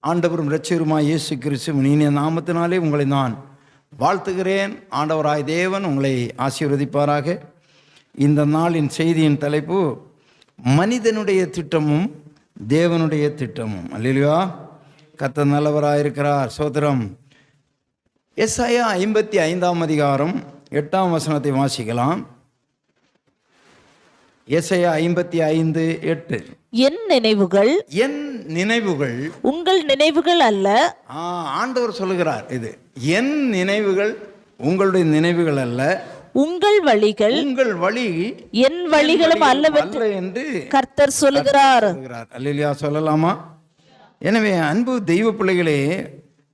ஆண்டவரும் இரட்சகருமாய் இயேசு கிறிஸ்துவின் இனிய நாமத்தினாலே உங்களை நான் வாழ்த்துகிறேன். ஆண்டவராய் தேவன் உங்களை ஆசீர்வதிப்பாராக. இந்த நாளின் செய்தியின் தலைப்பு மனிதனுடைய திட்டமும் தேவனுடைய திட்டமும். அல்லேலூயா. கர்த்தர் நல்லவராயிருக்கிறார். சோதரம். எசாயா 55 அதிகாரம் 8 வசனத்தை வாசிக்கலாம். எசாயா 55:8. என் நினைவுகள் உங்கள் நினைவுகள் அல்ல. ஆண்டவர் சொல்லுகிறார், இது என் நினைவுகள் உங்களுடைய நினைவுகள் அல்ல, உங்கள் வழி என் வழிகளும் அல்ல என்று கர்த்தர் சொல்லுகிறார். அல்லேலூயா. சொல்லலாமா? எனவே அன்பு தெய்வ பிள்ளைகளே,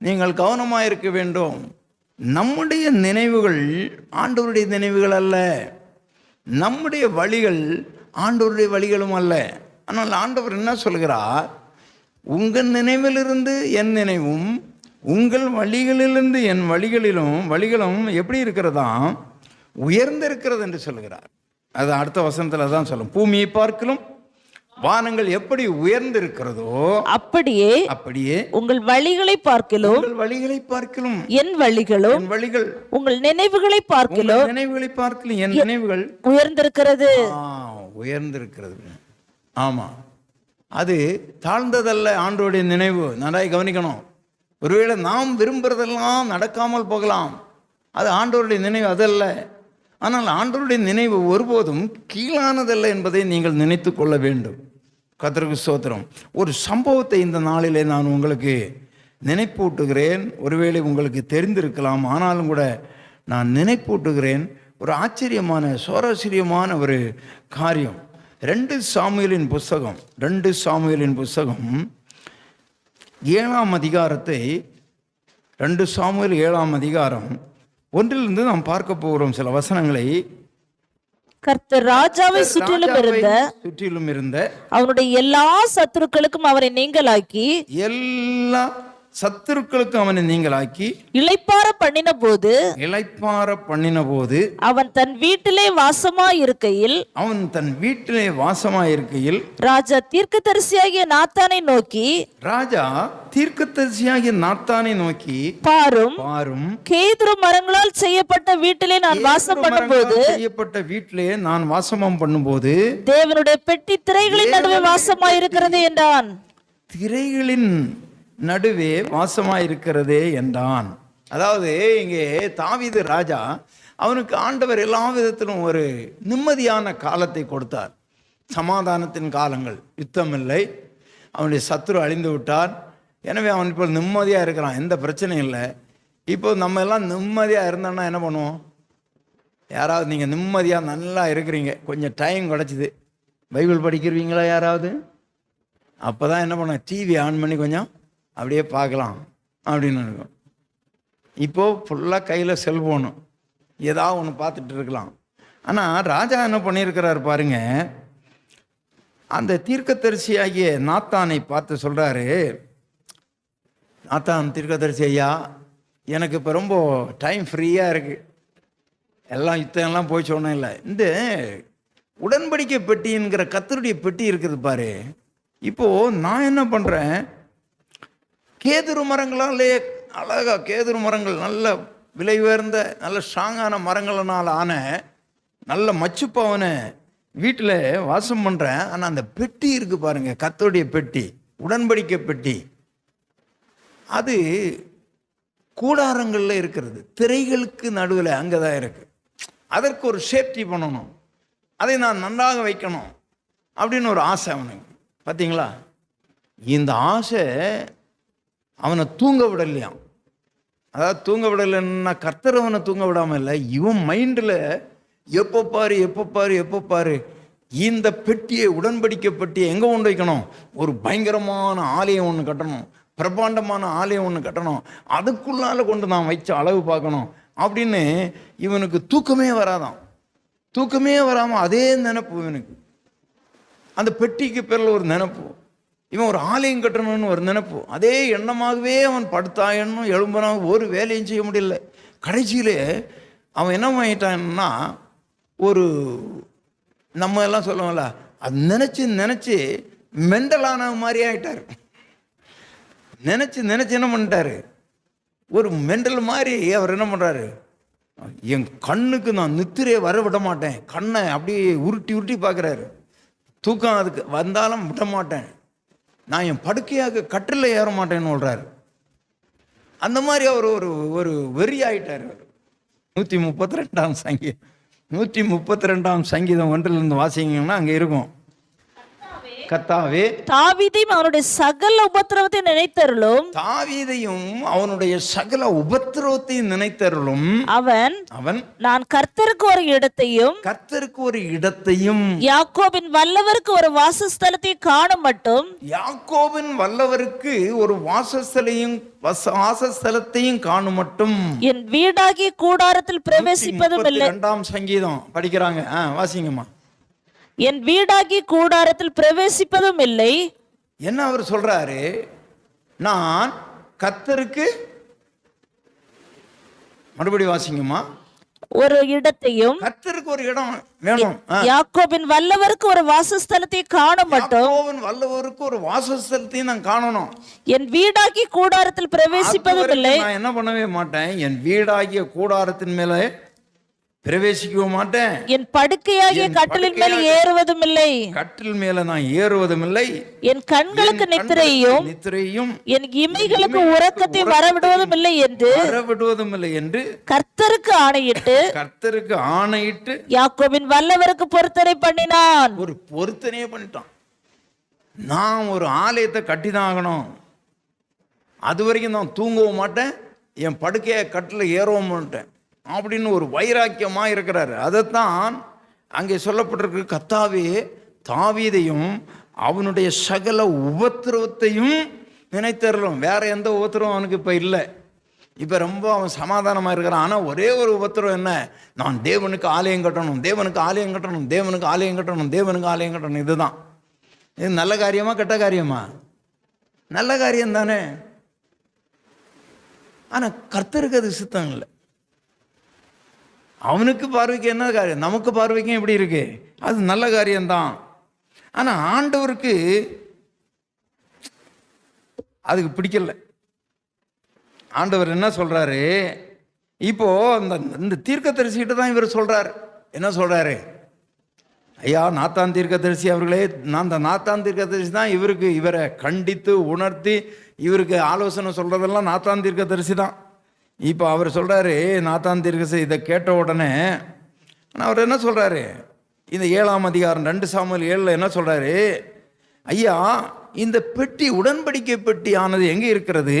நீங்கள் கவனமாக இருக்க வேண்டும். நம்முடைய நினைவுகள் ஆண்டவருடைய நினைவுகள் அல்ல, நம்முடைய வழிகள் ஆண்டவருடைய வழிகளும் அல்ல. ஆனால் ஆண்டவர் என்ன சொல்கிறார்? உங்கள் நினைவிலிருந்து என் நினைவும் உங்கள் வழிகளிலிருந்து என் வழிகளும் எப்படி இருக்கிறதா? உயர்ந்திருக்கிறது என்று சொல்கிறார். அது அடுத்த வசனத்தில் தான் சொல்லும். பூமியை பார்க்கலும் வானங்கள் எப்படி உயர்ந்திருக்கிறதோ அப்படியே உங்கள் வழிகளை பார்க்கலும் என் வழிகள் உங்கள் நினைவுகளை பார்க்கலும் என் நினைவுகள் உயர்ந்திருக்கிறது. ஆமா, அது தாழ்ந்ததல்ல. ஆண்டவருடைய நினைவு நன்றாய் கவனிக்கணும். ஒருவேளை நாம் விரும்புறதெல்லாம் நடக்காமல் போகலாம், அது ஆண்டவருடைய நினைவு அதல்ல. ஆனால் ஆண்டவருடைய நினைவு ஒருபோதும் கீழானதல்ல என்பதை நீங்கள் நினைத்து கொள்ள வேண்டும். கர்த்தருக்கு ஸ்தோத்திரம். ஒரு சம்பவத்தை இந்த நாளிலே நான் உங்களுக்கு நினைப்பூட்டுகிறேன். ஒருவேளை உங்களுக்கு தெரிந்திருக்கலாம், ஆனாலும் கூட நான் நினைப்பூட்டுகிறேன். ஒரு ஆச்சரியமான சுவாரஸ்யமான ஒரு காரியம். 2 சாமுவேலின் புஸ்தகம் 7 அதிகாரத்தை 2 சாமுவேல் 7 அதிகாரம் 1 நாம் பார்க்க போகிறோம் சில வசனங்களை. கர்த்தர் ராஜாவை சுற்றிலும் இருந்த அவனுடைய எல்லா சத்துருக்களுக்கும் அவனை நீங்களாக்கி இளைப்பாற பண்ணின போது அவன் தன் வீட்டிலே வாசமாயிருக்கையில் ராஜா தீர்க்கதரிசியாகிய நாத்தானை நோக்கி பாரும் கேதுரு மரங்களால் செய்யப்பட்ட வீட்டிலே நான் வாசம் பண்ணும்போது தேவனுடைய பெட்டி திரைகளின் நடுவே வாசமாயிருக்கிறது என்றான். திரைகளின் நடுவே வாசமாயிருக்கிறதே என்றான். அதாவது இங்கே தாவீது ராஜா, அவனுக்கு ஆண்டவர் எல்லா விதத்திலும் ஒரு நிம்மதியான காலத்தை கொடுத்தார். சமாதானத்தின் காலங்கள், யுத்தம் இல்லை, அவனுடைய சத்துரு அழிந்து விட்டார். எனவே அவன் இப்போ நிம்மதியாக இருக்கிறான், எந்த பிரச்சனையும் இல்லை. இப்போ நம்ம எல்லாம் நிம்மதியாக இருந்தோம்னா என்ன பண்ணுவோம்? யாராவது நீங்கள் நிம்மதியாக நல்லா இருக்கிறீங்க, கொஞ்சம் டைம் கிடச்சிது, பைபிள் படிக்கிறீங்களா யாராவது? அப்போ தான் என்ன பண்ணுவோம்? டிவி ஆன் பண்ணி கொஞ்சம் அப்படியே பார்க்கலாம் அப்படின்னு இருக்கும். இப்போது ஃபுல்லாக கையில் செல்ஃபோனு, ஏதாவது ஒன்று பார்த்துட்டு இருக்கலாம். ஆனால் ராஜா என்ன பண்ணியிருக்கிறார் பாருங்க, அந்த தீர்க்கதரிசியாகிய நாத்தானை பார்த்து சொல்கிறாரு, நாத்தான் தீர்க்கதரிசி ஐயா, எனக்கு இப்போ ரொம்ப டைம் ஃப்ரீயாக இருக்குது, எல்லாம் யுத்தம் போய் சொன்னேன் இல்லை, இந்த உடன்படிக்கை பெட்டிங்கிற கர்த்தருடைய பெட்டி இருக்குது பாரு, இப்போது நான் என்ன பண்ணுறேன், கேதுரு மரங்களாலே அழகாக, கேதுரு மரங்கள் நல்ல விலை உயர்ந்த நல்ல ஸ்ட்ராங்கான மரங்களால் ஆன நல்ல மச்சுப்பாவனை வீட்டில் வாசம் பண்ணுறேன். ஆனால் அந்த பெட்டி இருக்குது பாருங்கள், கர்த்தருடைய பெட்டி, உடன்படிக்கை பெட்டி, அது கூடாரங்களில் இருக்கிறது, திரைகளுக்கு நடுவில் அங்கே தான் இருக்குது. அதற்கு ஒரு சேஃப்டி பண்ணணும், அதை நான் நன்றாக வைக்கணும் அப்படின்னு ஒரு ஆசை அவனுக்கு. பார்த்தீங்களா, இந்த ஆசை அவனை தூங்க விடலையாம். அதாவது தூங்க விடலைன்னா கர்த்தர் அவனை தூங்க விடாமல் இல்லை, இவன் மைண்டில் எப்போ பாரு இந்த பெட்டியை, உடன்படிக்கை பெட்டியை எங்கே கொண்டு வைக்கணும்? ஒரு பயங்கரமான ஆலயம் ஒன்று கட்டணும், பிரபாண்டமான ஆலயம் ஒன்று கட்டணும், அதுக்குள்ளால கொண்டு நான் வச்ச அளவு பார்க்கணும் அப்படின்னு இவனுக்கு தூக்கமே வராமல் அதே நினைப்பு இவனுக்கு. அந்த பெட்டிக்கு பேரில் ஒரு நினைப்பு, இவன் ஒரு ஆலயம் கட்டணும்னு ஒரு நினைப்பு, அதே எண்ணமாகவே அவன் படுத்தாயன்னும் எழும்பனாக ஒரு வேலையும் செய்ய முடியல. கடைசியிலே அவன் என்ன பண்ணிட்டான்னா, ஒரு நம்ம எல்லாம் சொல்லுவோம்ல, அது நினச்சி மெண்டலான மாதிரி ஆகிட்டார். நினைச்சு என்ன பண்ணிட்டாரு, ஒரு மெண்டல் மாதிரி அவர் என்ன பண்றாரு, என் கண்ணுக்கு நான் நித்திரையை வர விட மாட்டேன், கண்ணை அப்படியே உருட்டி பார்க்குறாரு, தூக்கம் அதுக்கு வந்தாலும் விட மாட்டேன், நான் என் படுக்கையாக கட்டில் ஏற மாட்டேன்னு சொல்றாரு. அந்த மாதிரி அவர் ஒரு வெறி ஆயிட்டார். 132ஆம் சங்கீதம் 132ஆம் சங்கீதம் 1 வாசிங்கன்னா அங்கே இருக்கும், கர்த்தாவே தாவீதையும் அவனுடைய சகல உபத்திரவத்தை நினைத்தருளும், தாவீதையும் அவனுடைய சகல உபத்திரவத்தையும் நினைத்தருளும், அவன் நான் கர்த்தருக்கு ஒரு இடத்தையும் கர்த்தருக்கு ஒரு இடத்தையும் யாக்கோபின் வல்லவருக்கு ஒரு வாசஸ்தலத்தையும் காணும் மட்டும், யாக்கோபின் வல்லவருக்கு ஒரு வாசஸ்தலத்தையும் காணும் மட்டும் என் வீடாகிய கூடாரத்தில் பிரவேசிப்பதும் இல்லை. 2ஆம் சங்கீதம் படிக்கிறாங்க, வாசிங்கம்மா. என் வீடாகி கூடாரத்தில் பிரவேசிப்பதும் இல்லை. என்ன அவர் சொல்றாரு, நான் கர்த்தருக்கு, மறுபடி வாசிங்கம்மா, ஒரு இடத்தையும் கர்த்தருக்கு ஒரு இடம் வேணும், யாக்கோபின் வல்லவருக்கு ஒரு வாசஸ்தலத்தை காணும் மட்டும், யாக்கோபின் வல்லவருக்கு ஒரு வாசஸ்தலத்தையும் நான் காணணும். என் வீடாகி கூடாரத்தில் பிரவேசிப்பதும் இல்லை. நான் என்ன பண்ணவே மாட்டேன், என் வீடாகிய கூடாரத்தின் மேல பிரவேசிக்கவும் மாட்டேன், என் படுக்கையாகிய கட்டிலின் மேல் ஏறுவதும் இல்லை, கட்டில் மேல நான் ஏறுவதும் இல்லை, என் கண்களுக்கு நித்திரையும் என் இமைகளுக்கு உறக்கத்தை வரவிடுவதும் இல்லை என்று கர்த்தருக்கு ஆணையிட்டு யாக்கோபின் வல்லவருக்கு பொருத்தனை பண்ணினான். ஒரு பொருத்தனையே பண்ணிட்டான். நான் ஒரு ஆலயத்தை கட்டிதான் ஆகணும், அது வரைக்கும் நான் தூங்கவும் மாட்டேன், என் படுக்கையை கட்டில் ஏறவும் மாட்டேன் அப்படின்னு ஒரு வைராக்கியமாக இருக்கிறாரு. அதைத்தான் அங்கே சொல்லப்பட்டிருக்கு, கர்த்தாவே தாவீதையும் அவனுடைய சகல உபத்திரவத்தையும் நினைத்தரலும். வேற எந்த உபத்திரவம் அவனுக்கு இப்போ இல்லை, இப்போ ரொம்ப அவன் சமாதானமாக இருக்கிறான். ஆனால் ஒரே ஒரு உபத்திரவம் என்ன, நான் தேவனுக்கு ஆலயம் கட்டணும், தேவனுக்கு ஆலயம் கட்டணும், தேவனுக்கு ஆலயம் கட்டணும், தேவனுக்கு ஆலயம் கட்டணும். இதுதான். இது நல்ல காரியமா கெட்ட காரியமா? நல்ல காரியம் தானே. ஆனால் கர்த்தருக்கு அது சித்தம் இல்லை. அவனுக்கு பார்வைக்கு என்ன காரியம், நமக்கு பார்வைக்கும் எப்படி இருக்கு, அது நல்ல காரியம்தான். ஆனால் ஆண்டவருக்கு அதுக்கு பிடிக்கல. ஆண்டவர் என்ன சொல்றாரு, இப்போ இந்த தீர்க்கதரிசிகிட்ட தான் இவர் சொல்றாரு. என்ன சொல்றாரு, ஐயா நாத்தான் தீர்க்கதரிசி அவர்களே, நான் அந்த நாத்தான் தீர்க்கதரிசி தான் இவரை கண்டித்து உணர்த்தி இவருக்கு ஆலோசனை சொல்றதெல்லாம் நாத்தான் தீர்க்கதரிசி தான். இப்போ அவர் சொல்றாரு, நாத்தான் தீர்க்கதரிசி இதை கேட்ட உடனே அவர் என்ன சொல்றாரு, இந்த 7ஆம் அதிகாரம் 2 சாமுவேல் 7 என்ன சொல்றாரு, ஐயா இந்த பெட்டி, உடன்படிக்கை பெட்டி ஆனது எங்கே இருக்கிறது,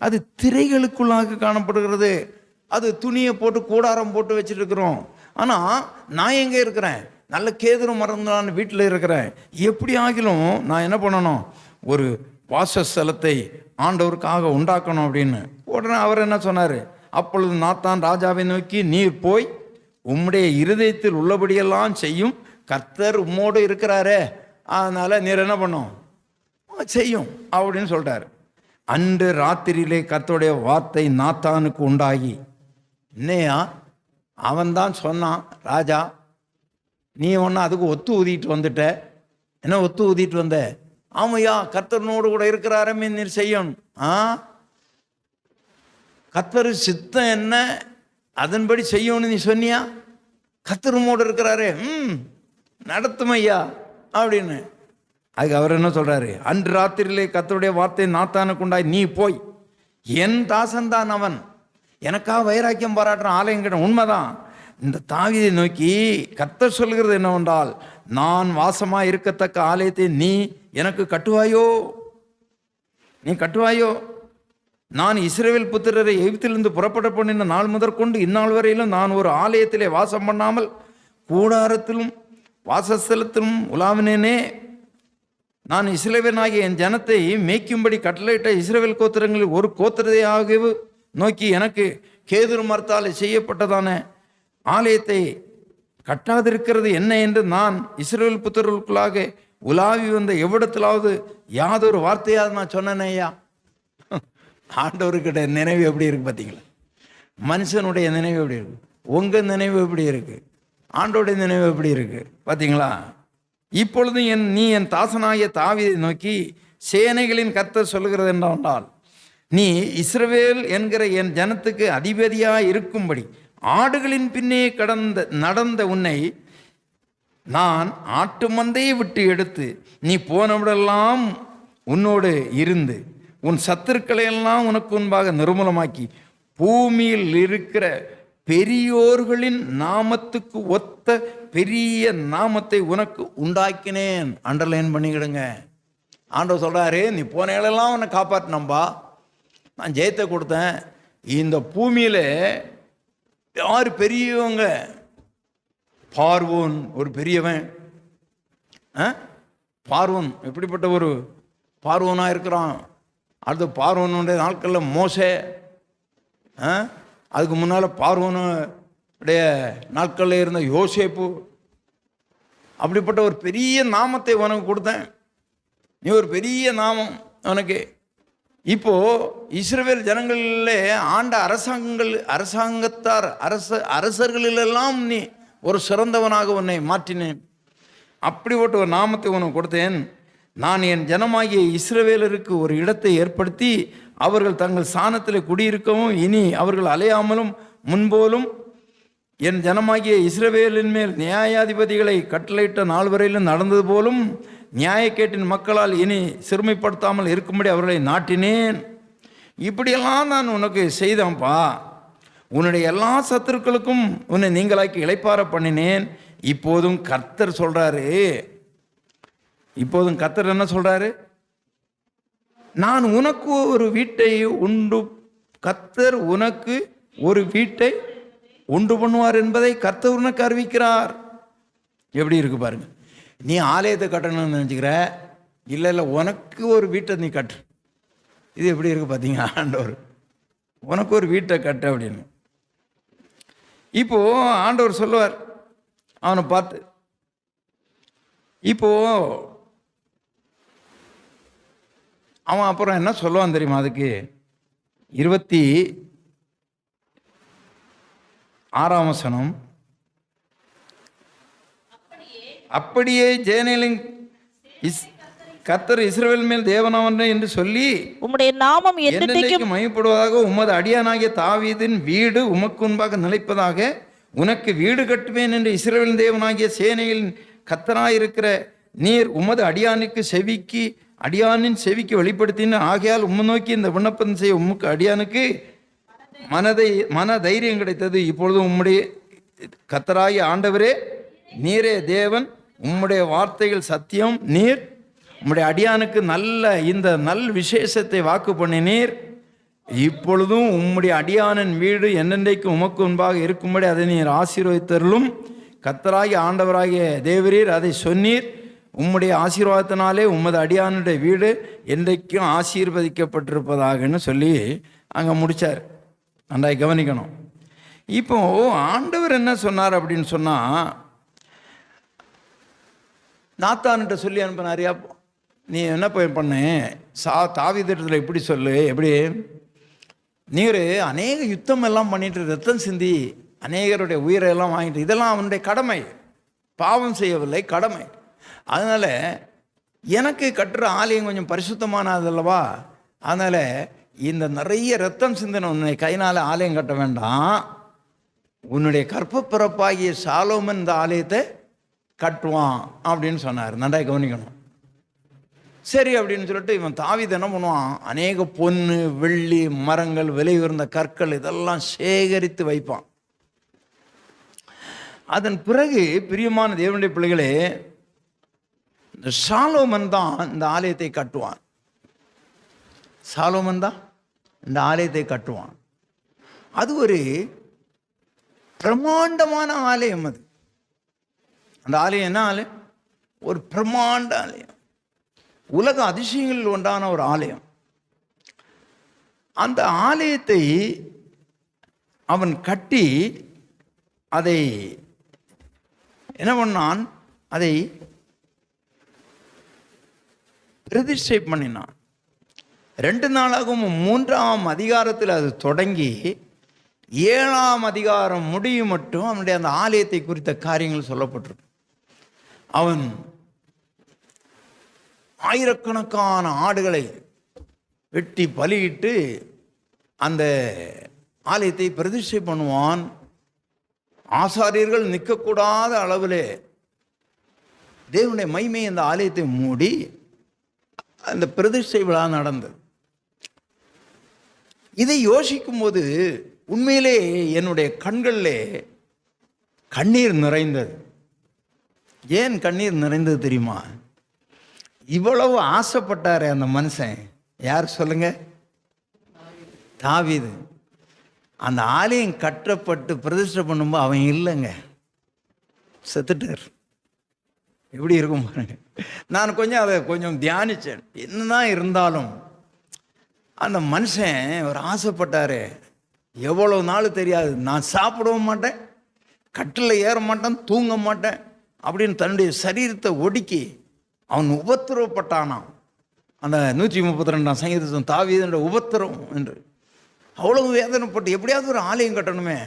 அது திரைகளுக்குள்ளாக காணப்படுகிறது, அது துணியை போட்டு கூடாரம் போட்டு வச்சுட்டு இருக்கிறோம். ஆனால் நான் எங்கே இருக்கிறேன், நல்ல கேதுரு மறந்தான் வீட்டில் இருக்கிறேன். எப்படி ஆகிலும் நான் என்ன பண்ணணும், ஒரு வாசஸ்தலத்தை ஆண்டவருக்காக உண்டாக்கணும் அப்படின்னு. உடனே அவர் என்ன சொன்னார், அப்பொழுது நாத்தான் ராஜாவை நோக்கி, நீர் போய் உம்முடைய இருதயத்தில் உள்ளபடியெல்லாம் செய்யும், கர்த்தர் உம்மோடு இருக்கிறாரே, அதனால நீர் என்ன பண்ணும் செய்யும் அப்படின்னு சொல்றாரு. அன்று ராத்திரியிலே கர்த்தருடைய வார்த்தை நாத்தானுக்கு உண்டாகி, என்னையா அவன்தான் சொன்னான், ராஜா நீ ஒன்று அதுக்கு ஒத்து ஊதிட்டு வந்துட்ட. என்ன ஒத்து ஊதிட்டு வந்த? ஆமையா கர்த்தர்னோடு கூட இருக்கிறாரமே, நீர் செய்யணும். கர்த்தர் சித்தம் என்ன, அதன்படி செய்யணும்னு நீ சொன்னியா, கர்த்தருமோடு இருக்கிறாரே, நடத்தும் ஐயா அப்படின்னு. அதுக்கு அவர் என்ன சொல்றாரு, அன்று ராத்திரியிலே கர்த்தருடைய வார்த்தை நாத்தானுக்கு உண்டாய், நீ போய், என் தாசன்தான் அவன், எனக்காக வைராக்கியம் பாராட்டுறான், ஆலயம் கிட்ட. உண்மைதான். இந்த தாவீதை நோக்கி கர்த்தர் சொல்கிறது என்னவென்றால், நான் வாசமா இருக்கத்தக்க ஆலயத்தை நீ எனக்கு கட்டுவாயோ, நீ கட்டுவாயோ? நான் இஸ்ரவேல் புத்திரரை எகிப்திலிருந்து புறப்பட பண்ணின நாள் முதற்கொண்டு இந்நாள் வரையிலும் நான் ஒரு ஆலயத்திலே வாசம் பண்ணாமல் கூடாரத்திலும் வாசஸ்தலத்திலும் உலாவினேனே. நான் இஸ்ரவேலனாகிய என் ஜனத்தை மேய்க்கும்படி கட்டளையிட்ட இஸ்ரவேல் கோத்திரங்களில் ஒரு கோத்திரத்தையாகவே நோக்கி எனக்கு கேதுரு மரத்தால் செய்யப்பட்டதான ஆலயத்தை கட்டாதிருக்கிறது என்ன என்று நான் இஸ்ரவேல் புத்திரர்களுக்குள்ளாக உலாவி வந்த எவ்விடத்திலாவது யாதொரு வார்த்தையாவது நான் சொன்னேனையா? ஆண்டவர்கிட்ட நினைவு எப்படி இருக்கு பார்த்தீங்களா? மனுஷனுடைய நினைவு எப்படி இருக்கு, உங்க நினைவு எப்படி இருக்கு, ஆண்டோடைய நினைவு எப்படி இருக்கு பார்த்தீங்களா? இப்பொழுது நீ என் தாசனாகிய தாவீதை நோக்கி, சேனைகளின் கர்த்தர் சொல்லுகிறது என்னவென்றால், நீ இஸ்ரவேல் என்கிற என் ஜனத்துக்கு அதிபதியாக இருக்கும்படி ஆடுகளின் பின்னே நடந்த உன்னை நான் ஆட்டு மந்தையை விட்டு எடுத்து நீ போனவிடெல்லாம் உன்னோடு இருந்து உன் சத்துருக்களையெல்லாம் உனக்கு முன்பாக நிர்மூலமாக்கி பூமியில் இருக்கிற பெரியோர்களின் நாமத்துக்கு ஒத்த பெரிய நாமத்தை உனக்கு உண்டாக்கினேன். அண்டர்லைன் பண்ணிக்கிடுங்க. ஆண்டவர் சொல்கிறாரு, நீ போன இடமெல்லாம் உன்னை காப்பாற்றினம்பா, நான் ஜெயத்தை கொடுத்தேன். இந்த பூமியில் யார் பெரியவங்க? பார்வோன் ஒரு பெரியவன். பார்வோன் எப்படிப்பட்ட ஒரு பார்வோனாக இருக்கிறான். அடுத்து பார்வோனுடைய நாட்களில் மோசே, அதுக்கு முன்னால் பார்வோனுடைய நாட்களில் இருந்த யோசேப்பு. அப்படிப்பட்ட ஒரு பெரிய நாமத்தை உனக்கு கொடுத்தேன். நீ ஒரு பெரிய நாமம் உனக்கு. இப்போ இஸ்ரவேல் ஜனங்களிலே ஆண்ட அரசர்களிலெல்லாம் நீ ஒரு சிறந்தவனாக உன்னை மாற்றினேன். அப்படிப்பட்ட ஒரு நாமத்தை உனக்கு கொடுத்தேன். நான் என் ஜனமாகிய இஸ்ரவேலருக்கு ஒரு இடத்தை ஏற்படுத்தி அவர்கள் தங்கள் ஸ்தானத்தில் குடியிருக்கவும் இனி அவர்கள் அலையாமலும் முன்போலும் என் ஜனமாகிய இஸ்ரவேலின் மேல் நியாயாதிபதிகளை கட்டளையிட்ட நாள் வரையிலும் நடந்தது போலும் நியாயக்கேட்டின் மக்களால் இனி சிறுமைப்படுத்தாமல் இருக்கும்படி அவர்களை நாட்டினேன். இப்படியெல்லாம் நான் உனக்கு செய்தேன்ப்பா. உன்னுடைய எல்லா சத்துருக்களுக்கும் உன்னை நீங்களாக்கி இளைப்பார பண்ணினேன். இப்போதும் கர்த்தர் சொல்றாரு, இப்போதும் கர்த்தர் என்ன சொல்றாரு? நான் உனக்கு ஒரு வீட்டை உண்டு, கர்த்தர் உனக்கு ஒரு வீட்டை உண்டு பண்ணுவார் என்பதை கர்த்தர் உனக்கு அறிவிக்கிறார். எப்படி இருக்கு பாருங்க. நீ ஆலயத்தை கட்டணும்னு நினச்சிக்கிற, இல்லை இல்லை உனக்கு ஒரு வீட்டை நீ கட்டு. இது எப்படி இருக்கு பார்த்தீங்க? ஆண்டவர் உனக்கு ஒரு வீட்டை கட்டு அப்படின்னு. இப்போ ஆண்டவர் சொல்லுவார் அவனை பார்த்து. இப்போ அவன் அப்புறம் என்ன சொல்லுவான் தெரியுமா? அதுக்கு 26ஆம் வசனம், அப்படியே ஜேனேலின் கர்த்தர் இஸ்ரவேல் மேல் தேவனாவன் என்று சொல்லி உம்முடைய நாமம் என்றென்றைக்கும் மகிமைப்படுவதாக உமது அடியானாகிய தாவீதின் வீடு உமக்கு முன்பாக நிலைப்பதாக உனக்கு வீடு கட்டுவேன் என்று இஸ்ரவேல் தேவனாகிய சேனையில் கர்த்தராயிருக்கிற நீர் உமது அடியானின் செவிக்கு வெளிப்படுத்தின ஆகையால் உம்மை நோக்கி இந்த விண்ணப்பம் செய்ய உமக்கு அடியானுக்கு மன தைரியம் கிடைத்தது. இப்பொழுது உம்முடைய கர்த்தராகிய ஆண்டவரே நீரே தேவன், உம்முடைய வார்த்தைகள் சத்தியம். நீர் உம்முடைய அடியானுக்கு இந்த நல் விசேஷத்தை வாக்கு பண்ணினீர். இப்பொழுதும் உம்முடைய அடியானின் வீடு என்னென்றைக்கு உமக்கு முன்பாக இருக்கும்படி அதை நீர் ஆசீர்வதித்தருளும். கர்த்தராகிய ஆண்டவராகிய தேவரீர் அதை சொன்னீர். உம்முடைய ஆசீர்வாதத்தினாலே உமது அடியானுடைய வீடு என்றைக்கும் ஆசீர்வதிக்கப்பட்டிருப்பதாகன்னு சொல்லி அங்கே முடித்தார். நன்றாய் கவனிக்கணும். இப்போ ஆண்டவர் என்ன சொன்னார் அப்படின்னு சொன்னால், நாத்தான்கிட்ட சொல்லி அனுப்பினாரியா, நீ என்ன பண்ணு, தாவீதிடத்தில் இப்படி சொல்லு, எப்படி நீர் அநேக யுத்தம் எல்லாம் பண்ணிட்டு ரத்தம் சிந்தி அநேகருடைய உயிரை எல்லாம் வாங்கிட்டு, இதெல்லாம் அவனுடைய கடமை, பாவம் செய்யவில்லை, கடமை. அதனால் எனக்கு கட்டுற ஆலயம் கொஞ்சம் பரிசுத்தமானதல்லவா, அதனால் இந்த நிறைய ரத்தம் சிந்தனை உன்னை கைனால் ஆலயம் கட்ட வேண்டாம், உன்னுடைய கற்பப்பிறப்பாகிய சாலோமன் இந்த ஆலயத்தை கட்டுவான் அப்படின்னு சொன்னார். நன்றாக கவனிக்கணும். சரி அப்படின்னு சொல்லிட்டு இவன் தாவீது என்ன பண்ணுவான், அநேக பொன்னு வெள்ளி மரங்கள் விலை உயர்ந்த கற்கள் இதெல்லாம் சேகரித்து வைப்பான். அதன் பிறகு பிரியமான தேவனுடைய பிள்ளைகளே, இந்த சாலோமன் தான் இந்த ஆலயத்தை கட்டுவான். சாலோமன் தான் இந்த ஆலயத்தை கட்டுவான். அது ஒரு பிரமாண்டமான ஆலயம். அது அந்த ஆலயம் என்ன ஆலயம்? ஒரு பிரமாண்ட ஆலயம், உலக அதிசயங்களில் ஒன்றான ஒரு ஆலயம். அந்த ஆலயத்தை அவன் கட்டி அதை என்ன பண்ணான், அதை பிரதிஷ்டை பண்ணினான். 2 நாளாகவும் 3ஆம் அதிகாரத்தில் அது தொடங்கி 7ஆம் அதிகாரம் முடியும் மட்டும் அவனுடைய அந்த ஆலயத்தை குறித்த காரியங்கள் சொல்லப்பட்டிருக்கு. அவன் ஆயிரக்கணக்கான ஆடுகளை வெட்டி பலியிட்டு அந்த ஆலயத்தை பிரதிஷ்டை பண்ணுவான். ஆசாரியர்கள் நிற்கக்கூடாத அளவில் தேவனுடைய மகிமை அந்த ஆலயத்தை மூடி அந்த பிரதிஷ்டை விழா நடந்தது. இதை யோசிக்கும் போது உண்மையிலே என்னுடைய கண்களிலே கண்ணீர் நிறைந்தது. ஏன் கண்ணீர் நிறைந்தது தெரியுமா? இவ்வளவு ஆசைப்பட்டாரே அந்த மனுஷன், யார் சொல்லுங்க? தாவீது. அந்த ஆலயம் கட்டப்பட்டு பிரதிஷ்டை பண்ணும்போது அவன் இல்லைங்க, செத்துட்டார். எப்படி இருக்கும் பாருங்க. நான் அதை கொஞ்சம் தியானித்தேன். என்னதான் இருந்தாலும் அந்த மனுஷன் ஒரு ஆசைப்பட்டாரு. எவ்வளோ நாள் தெரியாது, நான் சாப்பிடவும் மாட்டேன், கட்டில் ஏற மாட்டேன், தூங்க மாட்டேன் அப்படின்னு தன்னுடைய சரீரத்தை ஒடுக்கி அவன் உபத்திரவப்பட்டானான். அந்த 132 சங்கீதம் தாவீதுடைய உபத்திரம் என்று அவ்வளவு வேதனைப்பட்டு எப்படியாவது ஒரு ஆலயம் கட்டணுமே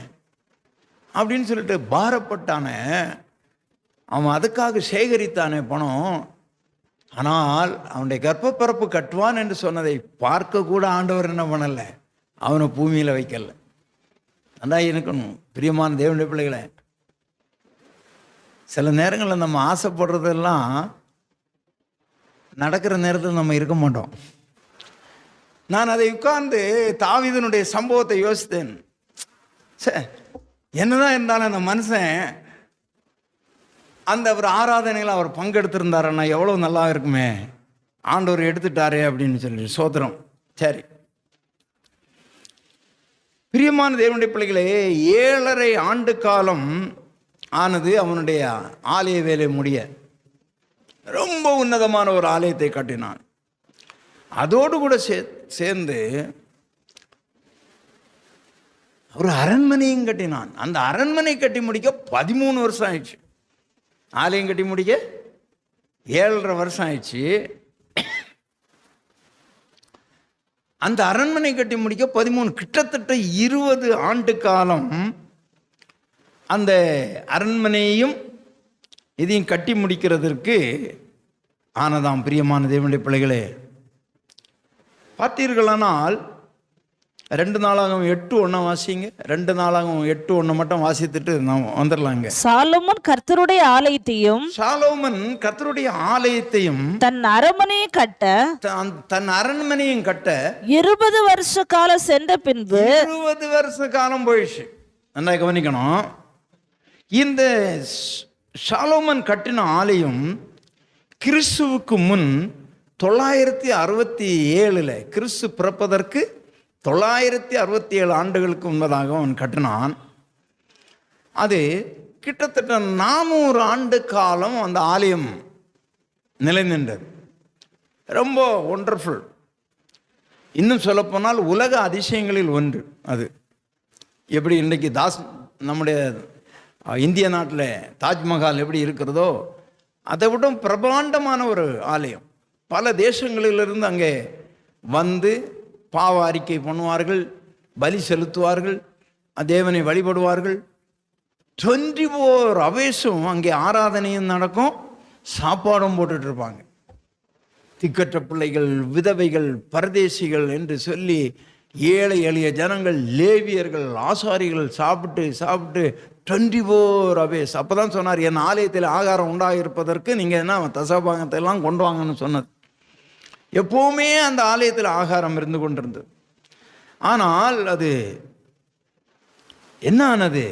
அப்படின்னு சொல்லிட்டு பாரப்பட்டானே. அவன் அதுக்காக சேகரித்தானே பணம். ஆனால் அவனுடைய கர்ப்பப்பரப்பு கட்டுவான் என்று சொன்னதை பார்க்க கூட ஆண்டவர் என்ன பண்ணலை, அவனை பூமியில் வைக்கல. அதான் இருக்கணும் பிரியமான தேவனுடைய பிள்ளைகளை. சில நேரங்களில் நம்ம ஆசைப்படுறதெல்லாம் நடக்கிற நேரத்தில் நம்ம இருக்க மாட்டோம். நான் அதை உட்கார்ந்து தாவீதினுடைய சம்பவத்தை யோசித்தேன். என்னதான் இருந்தாலும் அந்த மனுஷன் அந்த ஒரு ஆராதனையில் அவர் பங்கெடுத்திருந்தாருன்னா எவ்வளோ நல்லா இருக்குமே, ஆண்டவர் எடுத்துட்டாரே அப்படின்னு சொல்லி சோத்திரம். சரி, பிரியமான தேவனுடைய பிள்ளைகளே, 7.5 ஆண்டு காலம் ஆனது அவனுடைய ஆலய வேலை முடிய. ரொம்ப உன்னதமான ஒரு ஆலயத்தை கட்டினான். அதோடு கூட சேர்ந்து ஒரு அரண்மனையும் கட்டினான். அந்த அரண்மனை கட்டி முடிக்க 13 வருஷம் ஆயிடுச்சு. ஆலயம் கட்டி முடிக்க 7.5 வருஷம் ஆயிடுச்சு. அந்த அரண்மனை கட்டி முடிக்க 13, கிட்டத்தட்ட 20 ஆண்டு காலம் அந்த அரண்மனையையும் இதையும் கட்டி முடிக்கிறதற்கு ஆனதாம். பிரியமான தேவனுடைய பிள்ளைகளே, பார்த்தீர்களானால் 2 நாளாகவும் 8:1 வாசிங்க. 2 நாளாகவும் 8:1 மட்டும் வாசித்துட்டு நாம் வந்துடலாங்க. சாலோமோன் கர்த்தருடைய ஆலயத்தையும் தன் அரண்மனையை கட்ட 20 வருஷ காலம் சென்ற பின்பு 20 வருஷ காலம் போயிடுச்சு. நல்லா கவனிக்கணும். இந்த சாலோமன் கட்டின ஆலயம் கிறிஸ்துவுக்கு முன் 967 கிறிஸ்து பிறப்பதற்கு 967 ஆண்டுகளுக்கு முன்பதாக அவன் கட்டினான். அது கிட்டத்தட்ட 400 ஆண்டு காலம் அந்த ஆலயம் நிலை நின்றது. ரொம்ப ஒண்டர்ஃபுல். இன்னும் சொல்லப்போனால் உலக அதிசயங்களில் ஒன்று அது. எப்படி இன்றைக்கு நம்முடைய இந்திய நாட்டில் தாஜ்மஹால் எப்படி இருக்கிறதோ அதை விட பிரபாண்டமான ஒரு ஆலயம். பல தேசங்களிலிருந்து அங்கே வந்து பாவ அறிக்கை பண்ணுவார்கள், பலி செலுத்துவார்கள், தேவனை வழிபடுவார்கள். 24 ஹவர்ஸும் அங்கே ஆராதனையும் நடக்கும், சாப்பாடும் போட்டுட்ருப்பாங்க. திக்கற்ற பிள்ளைகள், விதவைகள், பரதேசிகள் என்று சொல்லி ஏழை எளிய ஜனங்கள், லேவியர்கள், ஆசாரிகள் சாப்பிட்டு 24 ஹவர்ஸ். அப்போ தான் சொன்னார், என் ஆலயத்தில் ஆகாரம் உண்டாகிருப்பதற்கு நீங்கள் என்ன தசபாகத்தை எல்லாம் கொண்டு வாங்கன்னு சொன்னது. எப்போவுமே அந்த ஆலயத்தில் ஆகாரம் இருந்து கொண்டிருந்தது. ஆனால் அது என்ன ஆனது?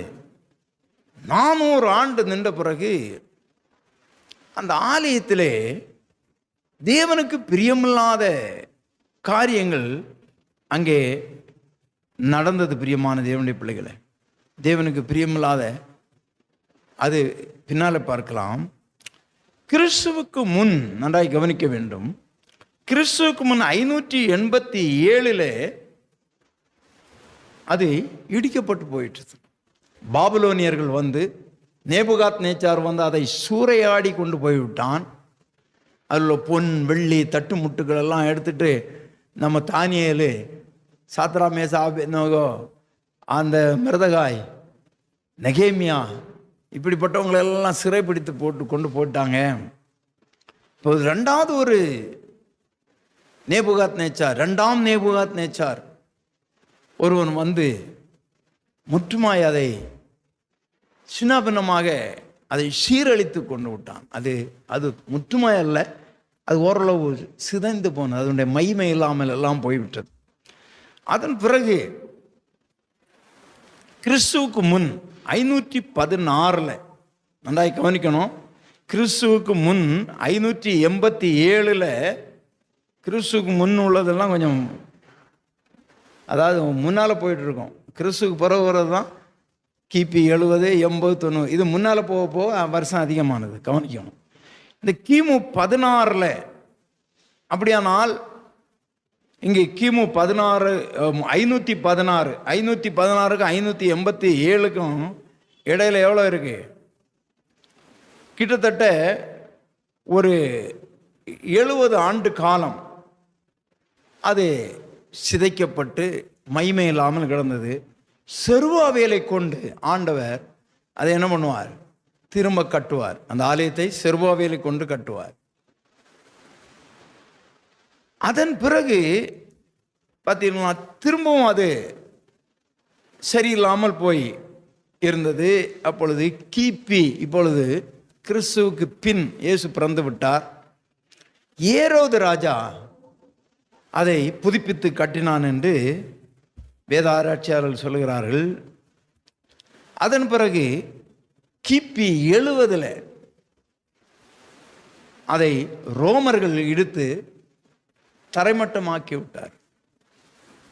400 ஆண்டு நின்ற பிறகு அந்த ஆலயத்திலே தேவனுக்கு பிரியமில்லாத காரியங்கள் அங்கே நடந்தது. பிரியமான தேவனுடைய பிள்ளைகளை, தேவனுக்கு பிரியமில்லாத அது பின்னால் பார்க்கலாம். கிறிஸ்துவுக்கு முன் நன்றாய் கவனிக்க வேண்டும். கிறிஸ்துவுக்கு முன் 587 அது இடிக்கப்பட்டு போயிட்டு. பாபிலோனியர்கள் வந்து, நேபுகாத் நேச்சார் வந்து அதை சூறையாடி கொண்டு போய்விட்டான். அதில் பொன், வெள்ளி, தட்டு முட்டுகள் எல்லாம் எடுத்துட்டு நம்ம தானியேலு, சாத்ரா, மேசா, ஆபேத்நேகோ, அந்த மிருதகாய், நெகேமியா இப்படிப்பட்டவங்களெல்லாம் சிறைப்பிடித்து கொண்டு போட்டாங்க. இப்போ 2வது ஒரு நேபுகாத் நேச்சார், 2ஆம் நேபுகாத் நேச்சார் ஒருவன் வந்து முற்றுமாய் அதை சின்னபின்னமாக அதை சீரழித்து கொண்டு விட்டான். அது முற்றுமாய் அல்ல, அது ஓரளவு சிதைந்து போனது, அதனுடைய மகிமை இல்லாமல் எல்லாம் போய்விட்டது. அதன் பிறகு கிறிஸ்துவுக்கு முன் 516 நன்றாய் கவனிக்கணும், கிறிஸ்துவுக்கு முன் 587 கிறிஸ்துவுக்கு முன் உள்ளதெல்லாம் கொஞ்சம், அதாவது முன்னால் போயிட்டு இருக்கோம். கிறிஸ்துவுக்கு பிறகு வர்றது தான் கிபி 70, 80, 90. இது முன்னால் போக போக வருஷம் அதிகமானது, கவனிக்கணும். இந்த கிமு 16 அப்படியானால் இங்கே கிமு 16 516 516க்கும் 587க்கும் இடையில எவ்வளோ இருக்கு? கிட்டத்தட்ட ஒரு 70 ஆண்டு காலம் அது சிதைக்கப்பட்டு மகிமை இல்லாமல் கிடந்தது. செருபாபேலை கொண்டு ஆண்டவர் அதை என்ன பண்ணுவார்? திரும்ப கட்டுவார். அந்த ஆலயத்தை செருபாபேலை கொண்டு கட்டுவார். அதன் பிறகு பார்த்தீங்கன்னா திரும்பவும் அது சரியில்லாமல் போய் இருந்தது. அப்பொழுது கிபி, இப்பொழுது கிறிஸ்துவுக்கு பின் இயேசு பிறந்து விட்டார். ஏரோது ராஜா அதை புதுப்பித்து கட்டினான் என்று வேத ஆராய்ச்சியாளர்கள் சொல்லுகிறார்கள். அதன் பிறகு கிபி 70 அதை ரோமர்கள் இடித்து தரைமட்டமாக்கி விட்டார்.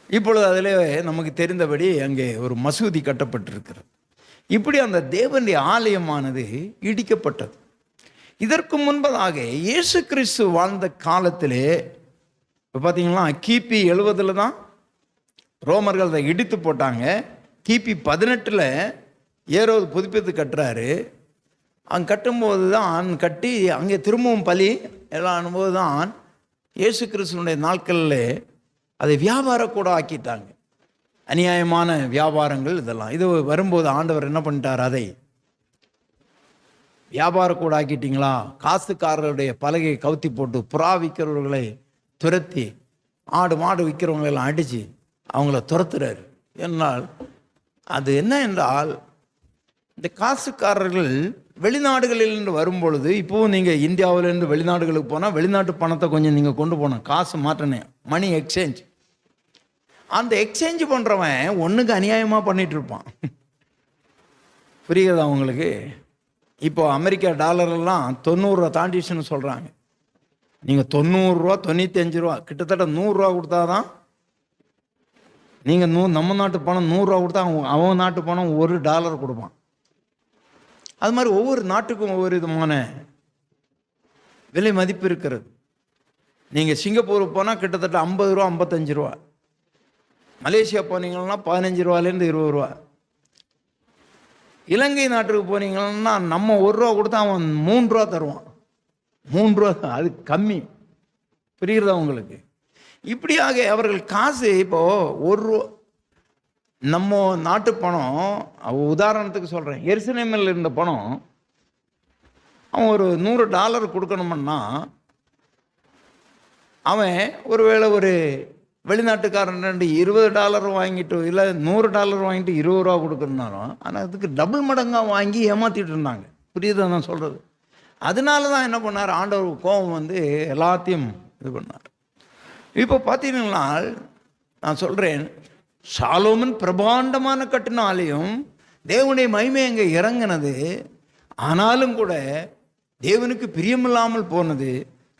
இப்பொழுது அதில் நமக்கு தெரிந்தபடி அங்கே ஒரு மசூதி கட்டப்பட்டிருக்கிறது. இப்படி அந்த தேவனுடைய ஆலயமானது இடிக்கப்பட்டது. இதற்கு முன்பதாக இயேசு கிறிஸ்து வாழ்ந்த காலத்திலே இப்போ பார்த்தீங்கன்னா கிபி 70 தான் ரோமர்கள் அதை இடித்து போட்டாங்க. கிபி 18 ஏரோது புதுப்பித்து கட்டுறாரு. அங்கே கட்டும்போது தான் கட்டி அங்கே திரும்பவும் பலி எல்லாம் ஆனும்போது தான் இயேசு கிறிஸ்துவனுடைய நாட்களில் அதை வியாபார கூட ஆக்கிட்டாங்க. அநியாயமான வியாபாரங்கள் இதெல்லாம். இது வரும்போது ஆண்டவர் என்ன பண்ணிட்டார்? அதை வியாபார கூட ஆக்கிட்டீங்களா, காசுக்காரருடைய பலகையை கவுத்தி போட்டு புறா விற்கிறவர்களை துரத்தி ஆடு மாடு விற்கிறவங்களெல்லாம் அடித்து அவங்கள துரத்துறாரு. என்னால் அது என்ன என்றால், இந்த காசுக்காரர்கள் வெளிநாடுகளிலிருந்து வரும்பொழுது, இப்போவும் நீங்கள் இந்தியாவிலேருந்து வெளிநாடுகளுக்கு போனால் வெளிநாட்டு பணத்தை கொஞ்சம் நீங்கள் கொண்டு போனோம், காசு மாற்றினேன், மணி எக்ஸ்சேஞ்ச். அந்த எக்ஸ்சேஞ்ச் பண்ணுறவன் ஒன்றுக்கு அநியாயமாக பண்ணிகிட்டு இருப்பான். புரியுதா உங்களுக்கு? இப்போ அமெரிக்கா டாலரெல்லாம் 90 ரூபா தாண்டிச்சுன்னு சொல்கிறாங்க. நீங்கள் 90 ரூபா 95 ரூபா கிட்டத்தட்ட 100 ரூபா கொடுத்தா தான் நீங்கள் நம்ம நாட்டு பணம் 100 ரூபா கொடுத்தா அவன் நாட்டு பணம் $1 கொடுப்பான். அது மாதிரி ஒவ்வொரு நாட்டுக்கும் ஒவ்வொரு விதமான விலை மதிப்பு இருக்கிறது. நீங்கள் சிங்கப்பூருக்கு போனால் கிட்டத்தட்ட 50 ரூபா 55 ரூபா. மலேசியா போனீங்கன்னா 15 ரூபாலேருந்து 20 ரூபா. இலங்கை நாட்டுக்கு போனீங்கன்னா நம்ம 1 ரூபா கொடுத்தா அவன் 3 ரூபா தருவான். 3 ரூபா தான், அது கம்மி. புரிகிறதா உங்களுக்கு? இப்படியாக அவர்கள் காசு இப்போது 1 ரூபா நம்ம நாட்டு பணம், உதாரணத்துக்கு சொல்கிறேன், எருசலேமில் இருந்த பணம் அவன் ஒரு $100 கொடுக்கணும்னா அவன் ஒருவேளை ஒரு வெளிநாட்டுக்காரன் $20 வாங்கிட்டு இல்லை $100 வாங்கிட்டு 20 ரூபா கொடுக்கணுன்னாலும், ஆனால் அதுக்கு டபுள் மடங்காக வாங்கி ஏமாற்றிட்டு இருந்தாங்க. புரியுதா நான் சொல்கிறது? அதனால தான் என்ன பண்ணார்? ஆண்டவர் கோபம் வந்து எல்லாத்தையும் இது பண்ணார். இப்போ பார்த்தீங்கன்னா நான் சொல்கிறேன், சாலோமன் பிரபாண்டமான கட்டினாலையும் தேவனுடைய மகிமை அங்கே இறங்கினது. ஆனாலும் கூட தேவனுக்கு பிரியமில்லாமல் போனது.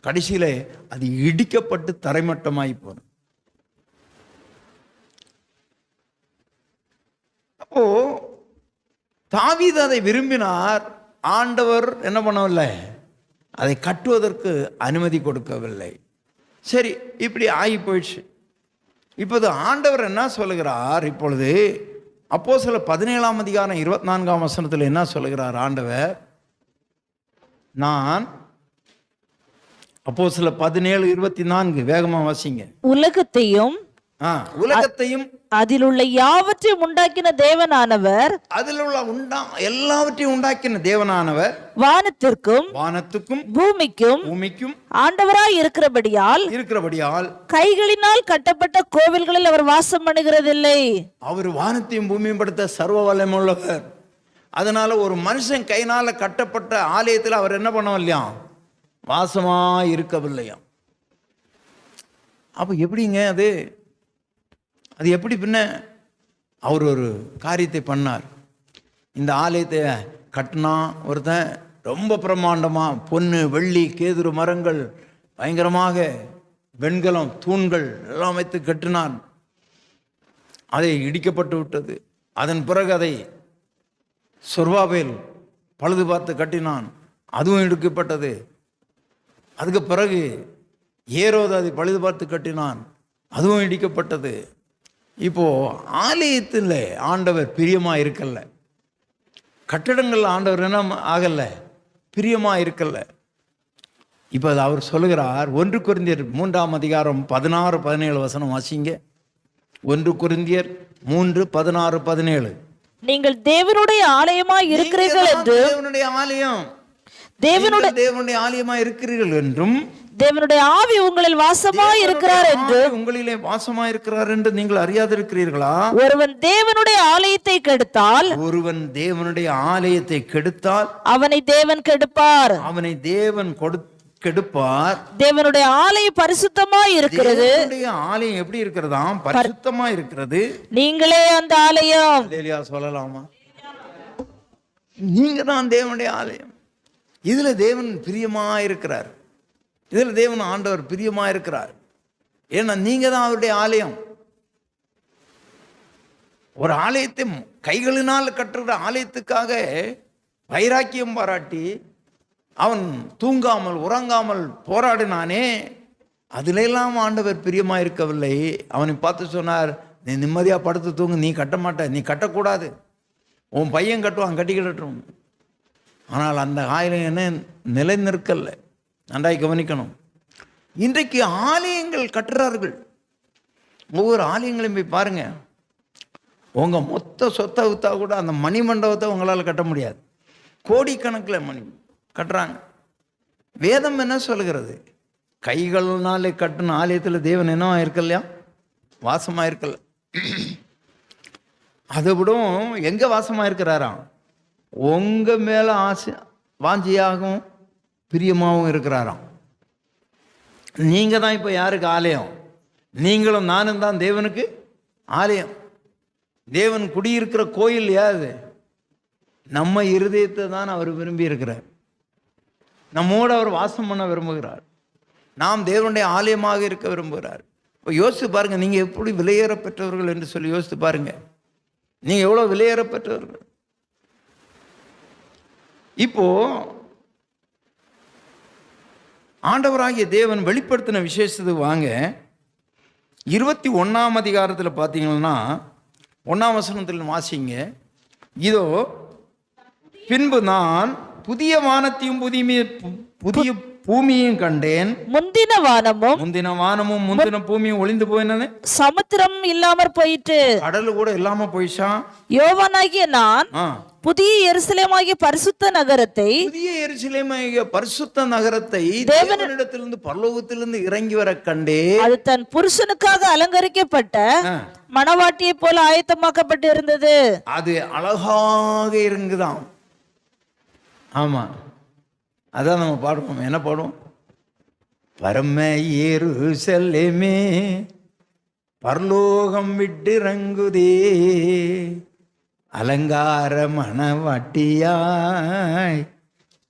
கடைசியில் அது இடிக்கப்பட்டு தரைமட்டமாகி போனது. அப்போ தாவீது அதை விரும்பினார். ஆண்டவர் என்ன பண்ணவில்லை? அதை கட்டுவதற்கு அனுமதி கொடுக்கவில்லை. சரி, இப்படி ஆகி போயிடுச்சு. இப்போது ஆண்டவர் என்ன சொல்லுகிறார்? இப்பொழுது அப்போஸ்தலர் 17ஆம் அதிகாரம் 24ஆம் வசனத்தில் என்ன சொல்லுகிறார் ஆண்டவர்? நான் அப்போஸ்தலர் 17:24 வேகமாக வாசிங்க. உலகத்தையும் உலகத்தையும் அதில் உள்ள யாவற்றையும் உண்டாக்கின தேவனானவர், அதில் உள்ள எல்லாவற்றையும் உண்டாக்கின தேவனானவர் வானத்திற்கும் பூமிக்கும் ஆண்டவராய் இருக்கிறபடியால் கைகளினால் கட்டப்பட்ட கோவில்களில் அவர் வாசம் பண்ணுகிறதில்லை. அவர் வானத்தையும் பூமியும் படுத்த சர்வ வல்லமையுள்ளவர். அதனால ஒரு மனுஷன் கையினால கட்டப்பட்ட ஆலயத்தில் அவர் என்ன பண்ணவில்லையாம்? வாசமா இருக்கவில்லையாம். அப்ப எப்படிங்க அது எப்படி? பின்ன அவர் ஒரு காரியத்தை பண்ணார். இந்த ஆலயத்தை கட்டினா ஒருத்தன் ரொம்ப பிரம்மாண்டமா பொன்னு வெள்ளி கேதுரு மரங்கள் பயங்கரமாக வெண்கலம் தூண்கள் எல்லாம் வைத்து கட்டினான். அதை இடிக்கப்பட்டு விட்டது. அதன் பிறகு அதை சொர்பாபேல் பழுது பார்த்து கட்டினான், அதுவும் இடிக்கப்பட்டது. அதுக்கு பிறகு ஏரோது அதை பழுது பார்த்து கட்டினான், அதுவும் இடிக்கப்பட்டது. இப்போ ஆலயத்தில் ஆண்டவர் பிரியமா இருக்கல, கட்டடங்கள் ஆண்டவர் என்ன ஆகல, பிரியமா இருக்கல. இப்போ அது அவர் சொல்லுகிறார். 1 கொரிந்தியர் 3ஆம் அதிகாரம் 16-17 வசனம் வாசிங்க. 1 கொரிந்தியர் 3:16-17. நீங்கள் தேவனுடைய ஆலயமாய் இருக்கிறீர்கள் என்று, தேவனுடைய ஆலயமாய் இருக்கிறீர்கள் என்றும், தேவனுடைய ஆவி உங்களில் வாசமாய் இருக்கிறார் என்று, உங்களிலே வாசமாய் இருக்கிறார் என்று நீங்கள் அறியாதிருக்கிறீர்களா? ஒருவன் தேவனுடைய ஆலயத்தை கெடுத்தால் அவனை தேவன் கெடுப்பார். தேவனுடைய ஆலயம் பரிசுத்தமாய் இருக்கிறது. ஆலயம் எப்படி இருக்கிறதாம்? பரிசுத்தமா இருக்கிறது. நீங்களே அந்த ஆலயம். சொல்லலாமா? நீங்க தான் தேவனுடைய ஆலயம். இதுல தேவன் பிரியமா இருக்கிறார். இதுல தேவன் ஆண்டவர் பிரியமா இருக்கிறார். ஏன்னா நீங்க தான் அவருடைய ஆலயம். ஒரு ஆலயத்தை கைகளினால் கட்டுற ஆலயத்துக்காக வைராக்கியம் பாராட்டி அவன் தூங்காமல் உறங்காமல் போராடினானே, அதுல எல்லாம் ஆண்டவர் பிரியமா இருக்கவில்லை. அவனை பார்த்து சொன்னார், நீ நிம்மதியா படுத்து தூங்கு, நீ கட்ட மாட்ட, நீ கட்டக்கூடாது, உன் பையன் கட்டுவான், கட்டிக்கிடட்டும். ஆனால் அந்த ஆலயம் என்ன நிலை நிற்கல. நன்றாய் கவனிக்கணும். இன்றைக்கு ஆலயங்கள் கட்டுறார்கள். ஒவ்வொரு ஆலயங்களையும் போய் பாருங்க. உங்க மொத்த சொத்தை வித்தா கூட அந்த மணி மண்டபத்தை உங்களால் கட்ட முடியாது. கோடிக்கணக்கில் மணி கட்டுறாங்க. வேதம் என்ன சொல்லுகிறது? கைகள்னாலே கட்டின ஆலயத்தில் தேவன் என்னவா இருக்கலையா? வாசமா இருக்கல. அதை விடவும் எங்க வாசமா இருக்கிறாராம்? உங்க மேல ஆசை வாஞ்சியாகவும் பிரியமாகவும் இருக்கிறாராம். நீங்க தான் இப்போ யாருக்கு ஆலயம்? நீங்களும் நானும் தான் தேவனுக்கு ஆலயம். தேவன் குடியிருக்கிற கோயில் யாரு? நம்ம இருதயத்தை தான் அவர் விரும்பி இருக்கிறார். நம்மோடு அவர் வாசம் பண்ண விரும்புகிறார். நாம் தேவனுடைய ஆலயமாக இருக்க விரும்புகிறார். இப்போ யோசித்து பாருங்க, நீங்க எப்படி விலையேற பெற்றவர்கள் என்று சொல்லி யோசித்து பாருங்க. நீங்க எவ்வளவு விலையேற பெற்றவர்கள். இப்போ ஆண்டவராகிய தேவன் வெளிப்படுத்தின விசேஷத்துக்கு வாங்க. 21ஆம் அதிகாரத்தில் பார்த்தீங்கன்னா 1ஆம் வசனத்தில் வாசிங்க. இதோ பின்பு நான் புதிய வானத்தையும் புதிய பூமியும் கண்டேன். முந்தின வானமும் முந்தின பூமியும் ஒளிந்து போயினது. சமுத்திரம் இல்லாமற் போயிட்டு, கடல் கூட இல்லாம போயிச்சான். யோவானாகிய நான் புதிய எருசலேமாகிய பரிசுத்த நகரத்தை தேவனிடத்திலிருந்து பரலோகத்திலிருந்து இறங்கி வர கண்டே. அது தன் புருஷனுக்காக அலங்கரிக்கப்பட்ட மணவாட்டியை போல ஆயத்தமாக்கப்பட்டு இருந்தது. அது அழகாக இருங்குதாம். ஆமா, அதான் நம்ம பாடுவோம். என்ன பாடுவோம்? பரம எருசலேமே பரலோகம் விட்டு இறங்குதே, அலங்கார மணவாட்டியாய்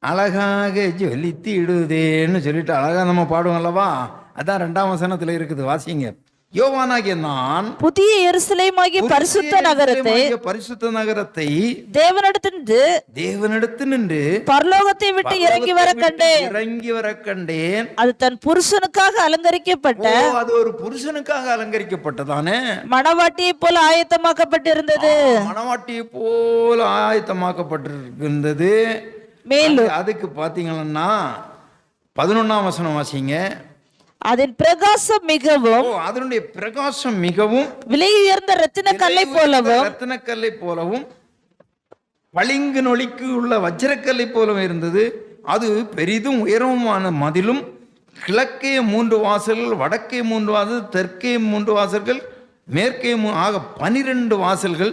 அழகாக ஜொலித்திடுதேன்னு சொல்லிட்டு அழகா நம்ம பாடுவோம் அல்லவா? அதான் 2ஆம் வசனத்துல இருக்குது. வாசிங்க. யோவானாகிய நான் புதிய எருசலேமாகிய பரிசுத்த நகரத்தை தேவனிடத்தினின்று பரலோகத்தை விட்டு இறங்கி வர கண்டேன். அது தன் புருஷனுக்காக அலங்கரிக்கப்பட்ட, அது ஒரு புருஷனுக்காக அலங்கரிக்கப்பட்டதானே மணவாட்டியை போல ஆயத்தமாக்கப்பட்டிருந்தது. மணவாட்டியை போல ஆயத்தமாக்கப்பட்டிருந்தது. மேலும் அதுக்கு பாத்தீங்கன்னா 11ஆம் வசனம் வாசிங்க. அதன் பிரகாசம் மிகவும் அதனுடைய பிரகாசம் மிகவும் விலையுயர்ந்த ரத்தின கல்லை போலவும் ரத்தினக்கல்லை போலவும் பளிங்கு நொலிக்கு உள்ள வஜ்ரக்கல்லை போலவும் இருந்தது. அது பெரிதும் உயரமுமான மதிலும், கிழக்கே 3 வாசல்கள், வடக்கே 3 வாசல், தெற்கே 3 வாசல்கள், மேற்கே ஆக 12 வாசல்கள்.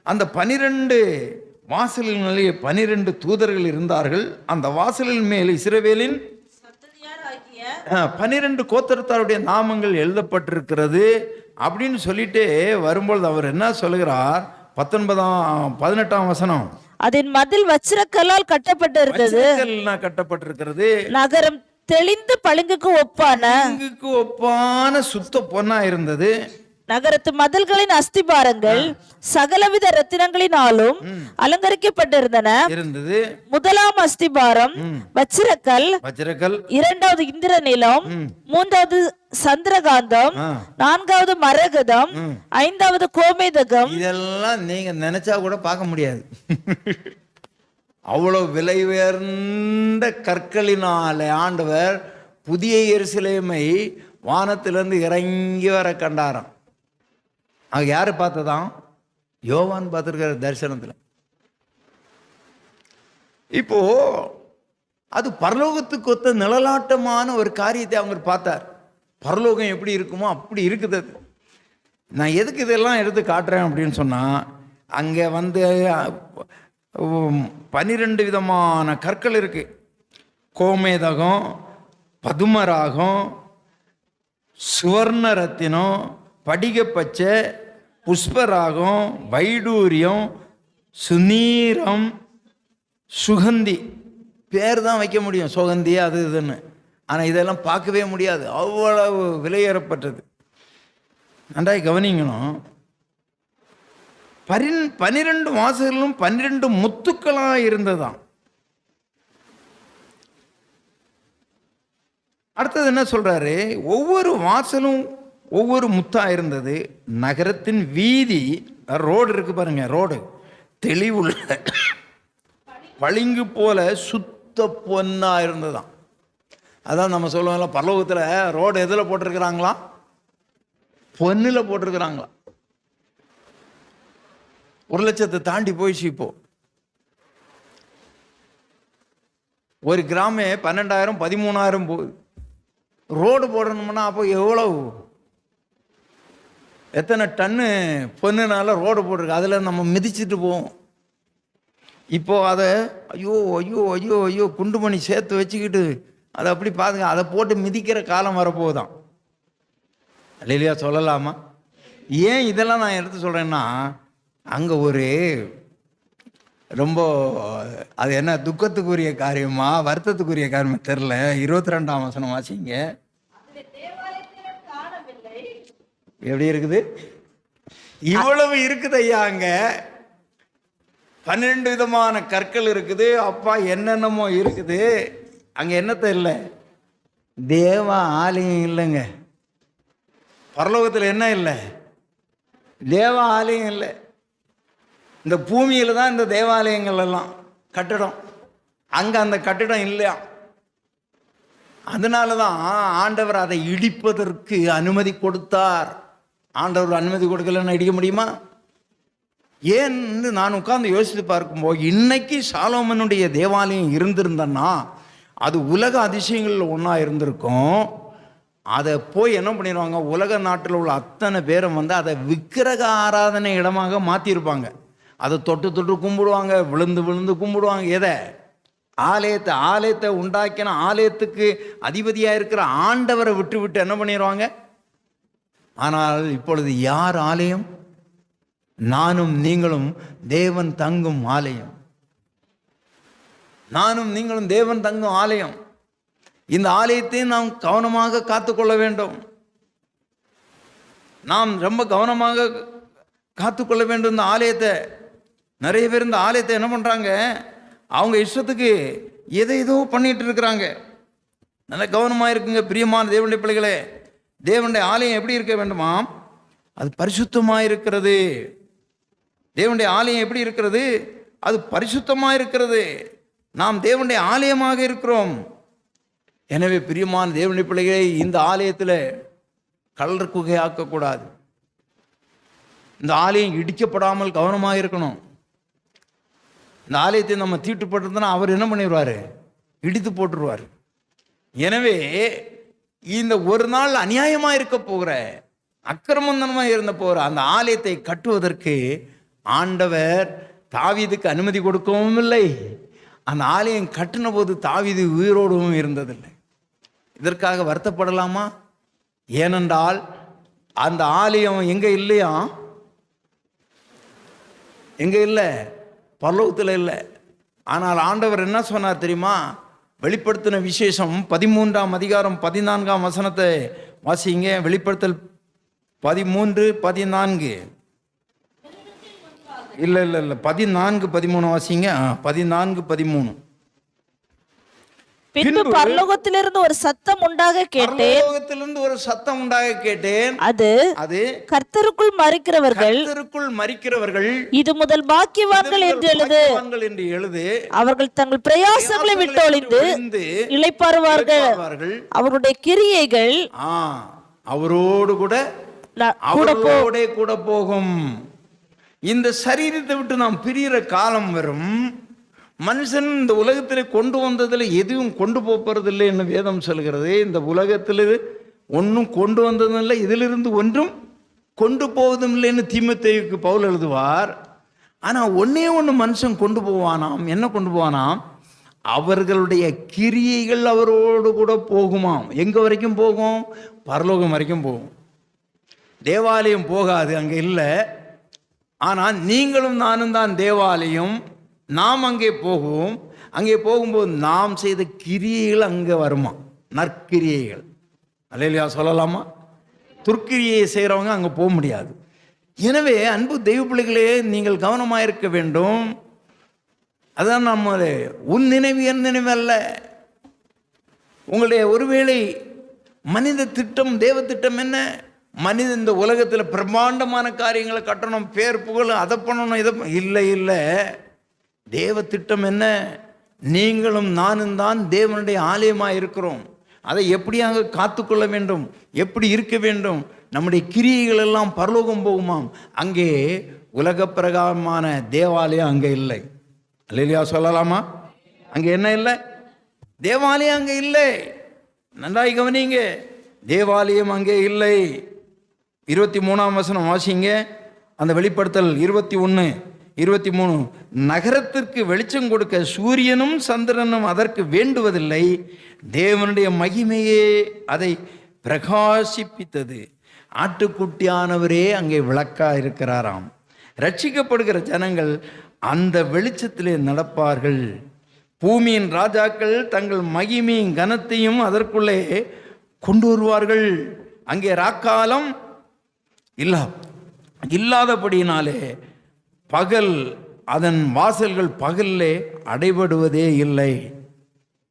அந்த 12 வாசல்களிலே 12 தூதர்கள் இருந்தார்கள். அந்த வாசலின் மேல் இஸ்ரவேலின் 12 கோத்திரத்தாருடைய நாமங்கள் எழுதப்பட்டிருக்கிறது அப்படின்னு சொல்லிட்டு வரும்பொழுது அவர் என்ன சொல்லுகிறார்? 18ஆம் வசனம், அதன் மதில் வச்சிரக்கல்லால் கட்டப்பட்டிருந்தது, கட்டப்பட்டிருக்கிறது. நகரம் தெளிந்த பளிங்குக்கு ஒப்பான சுத்த பொன்னா இருந்தது. நகரத்து மதில்களின் அஸ்திபாரங்கள் சகலவித ரத்தினங்களினாலும் அலங்கரிக்கப்பட்டிருந்தன. முதலாம் அஸ்திபாரம் வச்சிரக்கல், இரண்டாவது இந்திரநிலம், மூன்றாவது சந்திரகாந்தம், நான்காவது மரகதம், ஐந்தாவது கோமேதகம். இதெல்லாம் நீங்க நினைச்சா கூட பார்க்க முடியாது. அவ்வளவு விலை உயர்ந்த கற்களினாலே ஆண்டவர் புதிய எருசலேமை வானத்திலிருந்து இறங்கி வர கண்டாராம். அங்க யாரு பார்த்ததான்? யோவான் பார்த்திருக்கிற தரிசனத்தில். இப்போ அது பரலோகத்துக்கு ஒத்த நிழலாட்டமான ஒரு காரியத்தை அவங்க பார்த்தார். பரலோகம் எப்படி இருக்குமோ அப்படி இருக்குது அது. நான் எதுக்கு இதெல்லாம் எடுத்து காட்டுறேன் அப்படின்னு சொன்னா, அங்கே 12 விதமான கற்கள் இருக்கு. கோமேதகம், பதுமராகம், சுவர்ண ரத்தினம், படிகப்பச்சை, புஷ்பராகம், வைடூரியம், சுநீரம், சுகந்தி. பேர் தான் வைக்க முடியும், சுகந்தி அது இதுன்னு. ஆனால் இதெல்லாம் பார்க்கவே முடியாது, அவ்வளவு விலையேறப்பட்டது. நன்றாய் கவனிக்கணும். 12 வாசல்களும் 12 முத்துக்களாக இருந்ததாம். அடுத்தது என்ன சொல்றாரு? ஒவ்வொரு வாசலும் ஒவ்வொரு முத்தா இருந்தது. நகரத்தின் வீதி, ரோடு இருக்கு பாருங்க, ரோடு தெளிவுள்ள பளிங்கு போல சுத்த பொன்னா இருந்ததாம். அதான் நம்ம சொல்லுவோம்ல, பரலோகத்தில் ரோடு எதில் போட்டிருக்கிறாங்களா? பொன்னில் போட்டிருக்கிறாங்களா. 1 லட்சத்தை தாண்டி போயிடுச்சு. இப்போ ஒரு கிராமே 12,000 13,000 போகுது. ரோடு போடணும்னா அப்போ எவ்வளவு, எத்தனை டன்னு பொண்ணுனால ரோடு போட்டிருக்கு. அதில் நம்ம மிதிச்சுட்டு போவோம். இப்போ அதை ஐயோ ஐயோ ஐயோ ஐயோ குண்டு மணி சேர்த்து வச்சுக்கிட்டு அதை அப்படி பாருங்க, அதை போட்டு மிதிக்கிற காலம் வரப்போகுதான். இல்லையா? சொல்லலாமா? ஏன் இதெல்லாம் நான் எடுத்து சொல்கிறேன்னா, அங்கே ஒரு ரொம்ப அது என்ன துக்கத்துக்குரிய காரியமா வருத்தத்துக்குரிய காரியமா தெரில. 22ஆம் வசனம் வாசிங்க. எப்படி இருக்குது? இவ்வளவு இருக்குது ஐயா. அங்க 12 விதமான கற்கள் இருக்குது. அப்பா என்னென்னமோ இருக்குது. அங்க என்னத்த இல்லை? தேவ ஆலயம் இல்லைங்க. பரலோகத்தில் என்ன இல்லை? தேவ ஆலயம் இல்லை. இந்த பூமியில் தான் இந்த தேவாலயங்கள் எல்லாம் கட்டிடம். அங்கே அந்த கட்டிடம் இல்லையா. அதனால தான் ஆண்டவர் அதை இடிப்பதற்கு அனுமதி கொடுத்தார். ஆண்டவர் அனுமதி கொடுக்கலன்னு இடிக்க முடியுமா? ஏன்னு நான் உட்கார்ந்து யோசித்து பார்க்கும்போது, இன்னைக்கு சாலோமனுடைய தேவாலயம் இருந்திருந்தன்னா அது உலக அதிசயங்களில் ஒன்றா இருந்திருக்கும். அதை போய் என்ன பண்ணிடுவாங்க, உலக நாட்டில் உள்ள அத்தனை பேரும் அதை விக்கிரக ஆராதனை இடமாக மாற்றிருப்பாங்க. அதை தொட்டு தொட்டு கும்பிடுவாங்க, விழுந்து விழுந்து கும்பிடுவாங்க. எதை? ஆலயத்தை உண்டாக்கின ஆலயத்துக்கு அதிபதியாக இருக்கிற ஆண்டவரை விட்டு விட்டு என்ன பண்ணிடுவாங்க. ஆனால் இப்பொழுது யார் ஆலயம்? நானும் நீங்களும் தேவன் தங்கும் ஆலயம். நானும் நீங்களும் தேவன் தங்கும் ஆலயம். இந்த ஆலயத்தை நாம் கவனமாக காத்துக்கொள்ள வேண்டும். நாம் ரொம்ப கவனமாக காத்துக்கொள்ள வேண்டும் இந்த ஆலயத்தை. நிறைய பேர் இந்த ஆலயத்தை என்ன பண்ணுறாங்க, அவங்க இஷ்டத்துக்கு ஏதோ பண்ணிட்டு இருக்கிறாங்க. நல்ல கவனமாக இருக்குங்க பிரியமான தேவனுடைய பிள்ளைகளே. தேவனுடைய ஆலயம் எப்படி இருக்க வேண்டுமா? அது பரிசுத்தமாக இருக்கிறது. தேவனுடைய ஆலயம் எப்படி இருக்கிறது? அது பரிசுத்தமாக இருக்கிறது. நாம் தேவனுடைய ஆலயமாக இருக்கிறோம். எனவே பிரியமான தேவனுடைய பிள்ளைகளை, இந்த ஆலயத்தில் கள்ளர் குகை ஆக்கக்கூடாது. இந்த ஆலயம் இடிக்கப்படாமல் கவனமாக இருக்கணும். இந்த ஆலயத்தை நம்ம தீட்டுப்பட்டிருந்தோன்னா அவர் என்ன பண்ணிடுவார்? இடித்து போட்டுருவார். எனவே இந்த ஒரு நாள் அநியாயமாக இருக்க போகிற, அக்கிரமந்தனமாக இருந்த போகிற அந்த ஆலயத்தை கட்டுவதற்கு ஆண்டவர் தாவீதுக்கு அனுமதி கொடுக்கவும் இல்லை. அந்த ஆலயம் கட்டின போது தாவீது உயிரோடவும் இருந்ததில்லை. இதற்காக வருத்தப்படலாமா? ஏனென்றால் அந்த ஆலயம் எங்கே இல்லையா? எங்கே இல்லை? பரலோகத்தில் இல்லை. ஆனால் ஆண்டவர் என்ன சொன்னார் தெரியுமா? வெளிப்படுத்தின விசேஷம் 13ஆம் அதிகாரம் 14ஆம் வசனத்தை வாசிங்க. வெளிப்படுத்தல் 13:14 இல்லை 14:13 வாசிங்க. 14:13. பின்பு பரலோகத்திலிருந்து ஒரு சத்தம் உண்டாக கேட்டேன். பரலோகத்திலிருந்து ஒரு சத்தம் உண்டாக கேட்டேன். அது கர்த்தருக்குள் மரிக்கிறவர்கள் இது முதல் பாக்கியவான்கள் என்று எழுது. அவர்கள் தங்கள் பிரயாசங்களை விட்டு ஒளிந்து இளைப்பாறுவார்கள். அவருடைய கிரியைகள் அவரோடு கூட போகும். இந்த சரீரத்தை விட்டு நாம் பிரிகிற காலம் வரும். மனுஷன் இந்த உலகத்தில் கொண்டு வந்ததில் எதுவும் கொண்டு போறதில்லை என்று வேதம் சொல்கிறது. இந்த உலகத்தில் ஒன்றும் கொண்டு வந்ததும் இல்லை, இதிலிருந்து ஒன்றும் கொண்டு போவதும் இல்லைன்னு தீமோத்தேயுக்கு பவுல் எழுதுவார். ஆனால் ஒன்னே ஒன்று மனுஷன் கொண்டு போவானாம். என்ன கொண்டு போவானாம்? அவர்களுடைய கிரியைகள் அவரோடு கூட போகுமாம். எங்கே வரைக்கும் போகும்? பரலோகம் வரைக்கும் போகும். தேவாலயம் போகாது, அங்கே இல்லை. ஆனால் நீங்களும் நானும் தான் தேவாலயம். நாம் அங்கே போகும். அங்கே போகும்போது நாம் செய்த கிரியைகள் அங்கே வருமா? நற்கிரியைகள். அல்லேலூயா சொல்லலாமா? துர்க்கிரியை செய்கிறவங்க அங்கே போக முடியாது. எனவே அன்பு தெய்வ பிள்ளைகளே, நீங்கள் கவனமாக இருக்க வேண்டும். அதான் நம்ம உன் நினைவு என் நினைவு அல்ல. உங்களுடைய ஒருவேளை மனித திட்டம், தேவ திட்டம் என்ன? மனித இந்த உலகத்தில் பிரம்மாண்டமான காரியங்களை கட்டணும், பேர் புகழ், அதை பண்ணணும், இதை இல்லை. தேவ திட்டம் என்ன? நீங்களும் நானும் தான் தேவனுடைய ஆலயமாக இருக்கிறோம். அதை எப்படியாக காத்துக்கொள்ள வேண்டும், எப்படி இருக்க வேண்டும்? நம்முடைய கிரியைகள் எல்லாம் பரலோகம் போகுமாம். அங்கே உலக பிரகாரமான தேவாலயம் அங்கே இல்லை. அல்லேலூயா சொல்லலாமா? அங்கே என்ன இல்லை? தேவாலயம் அங்கே இல்லை. நன்றாய் கவனிங்க, தேவாலயம் அங்கே இல்லை. 23ஆம் வசனம் வாசிங்க. அந்த வெளிப்படுத்தல் 21:23. நகரத்திற்கு வெளிச்சம் கொடுக்க சூரியனும் சந்திரனும் அதற்கு வேண்டுவதில்லை, தேவனுடைய மகிமையே அதை பிரகாசிப்பித்தது. ஆட்டுக்குட்டியானவரே அங்கே விளக்கா இருக்கிறாராம். ரட்சிக்கப்படுகிற ஜனங்கள் அந்த வெளிச்சத்திலே நடப்பார்கள். பூமியின் ராஜாக்கள் தங்கள் மகிமையும் கனத்தையும் அதற்குள்ளே கொண்டு வருவார்கள். அங்கே ராக்காலம் இல்லாதபடியினாலே பகல், அதன் வாசல்கள் பகல்லே அடைபடுவதே இல்லை.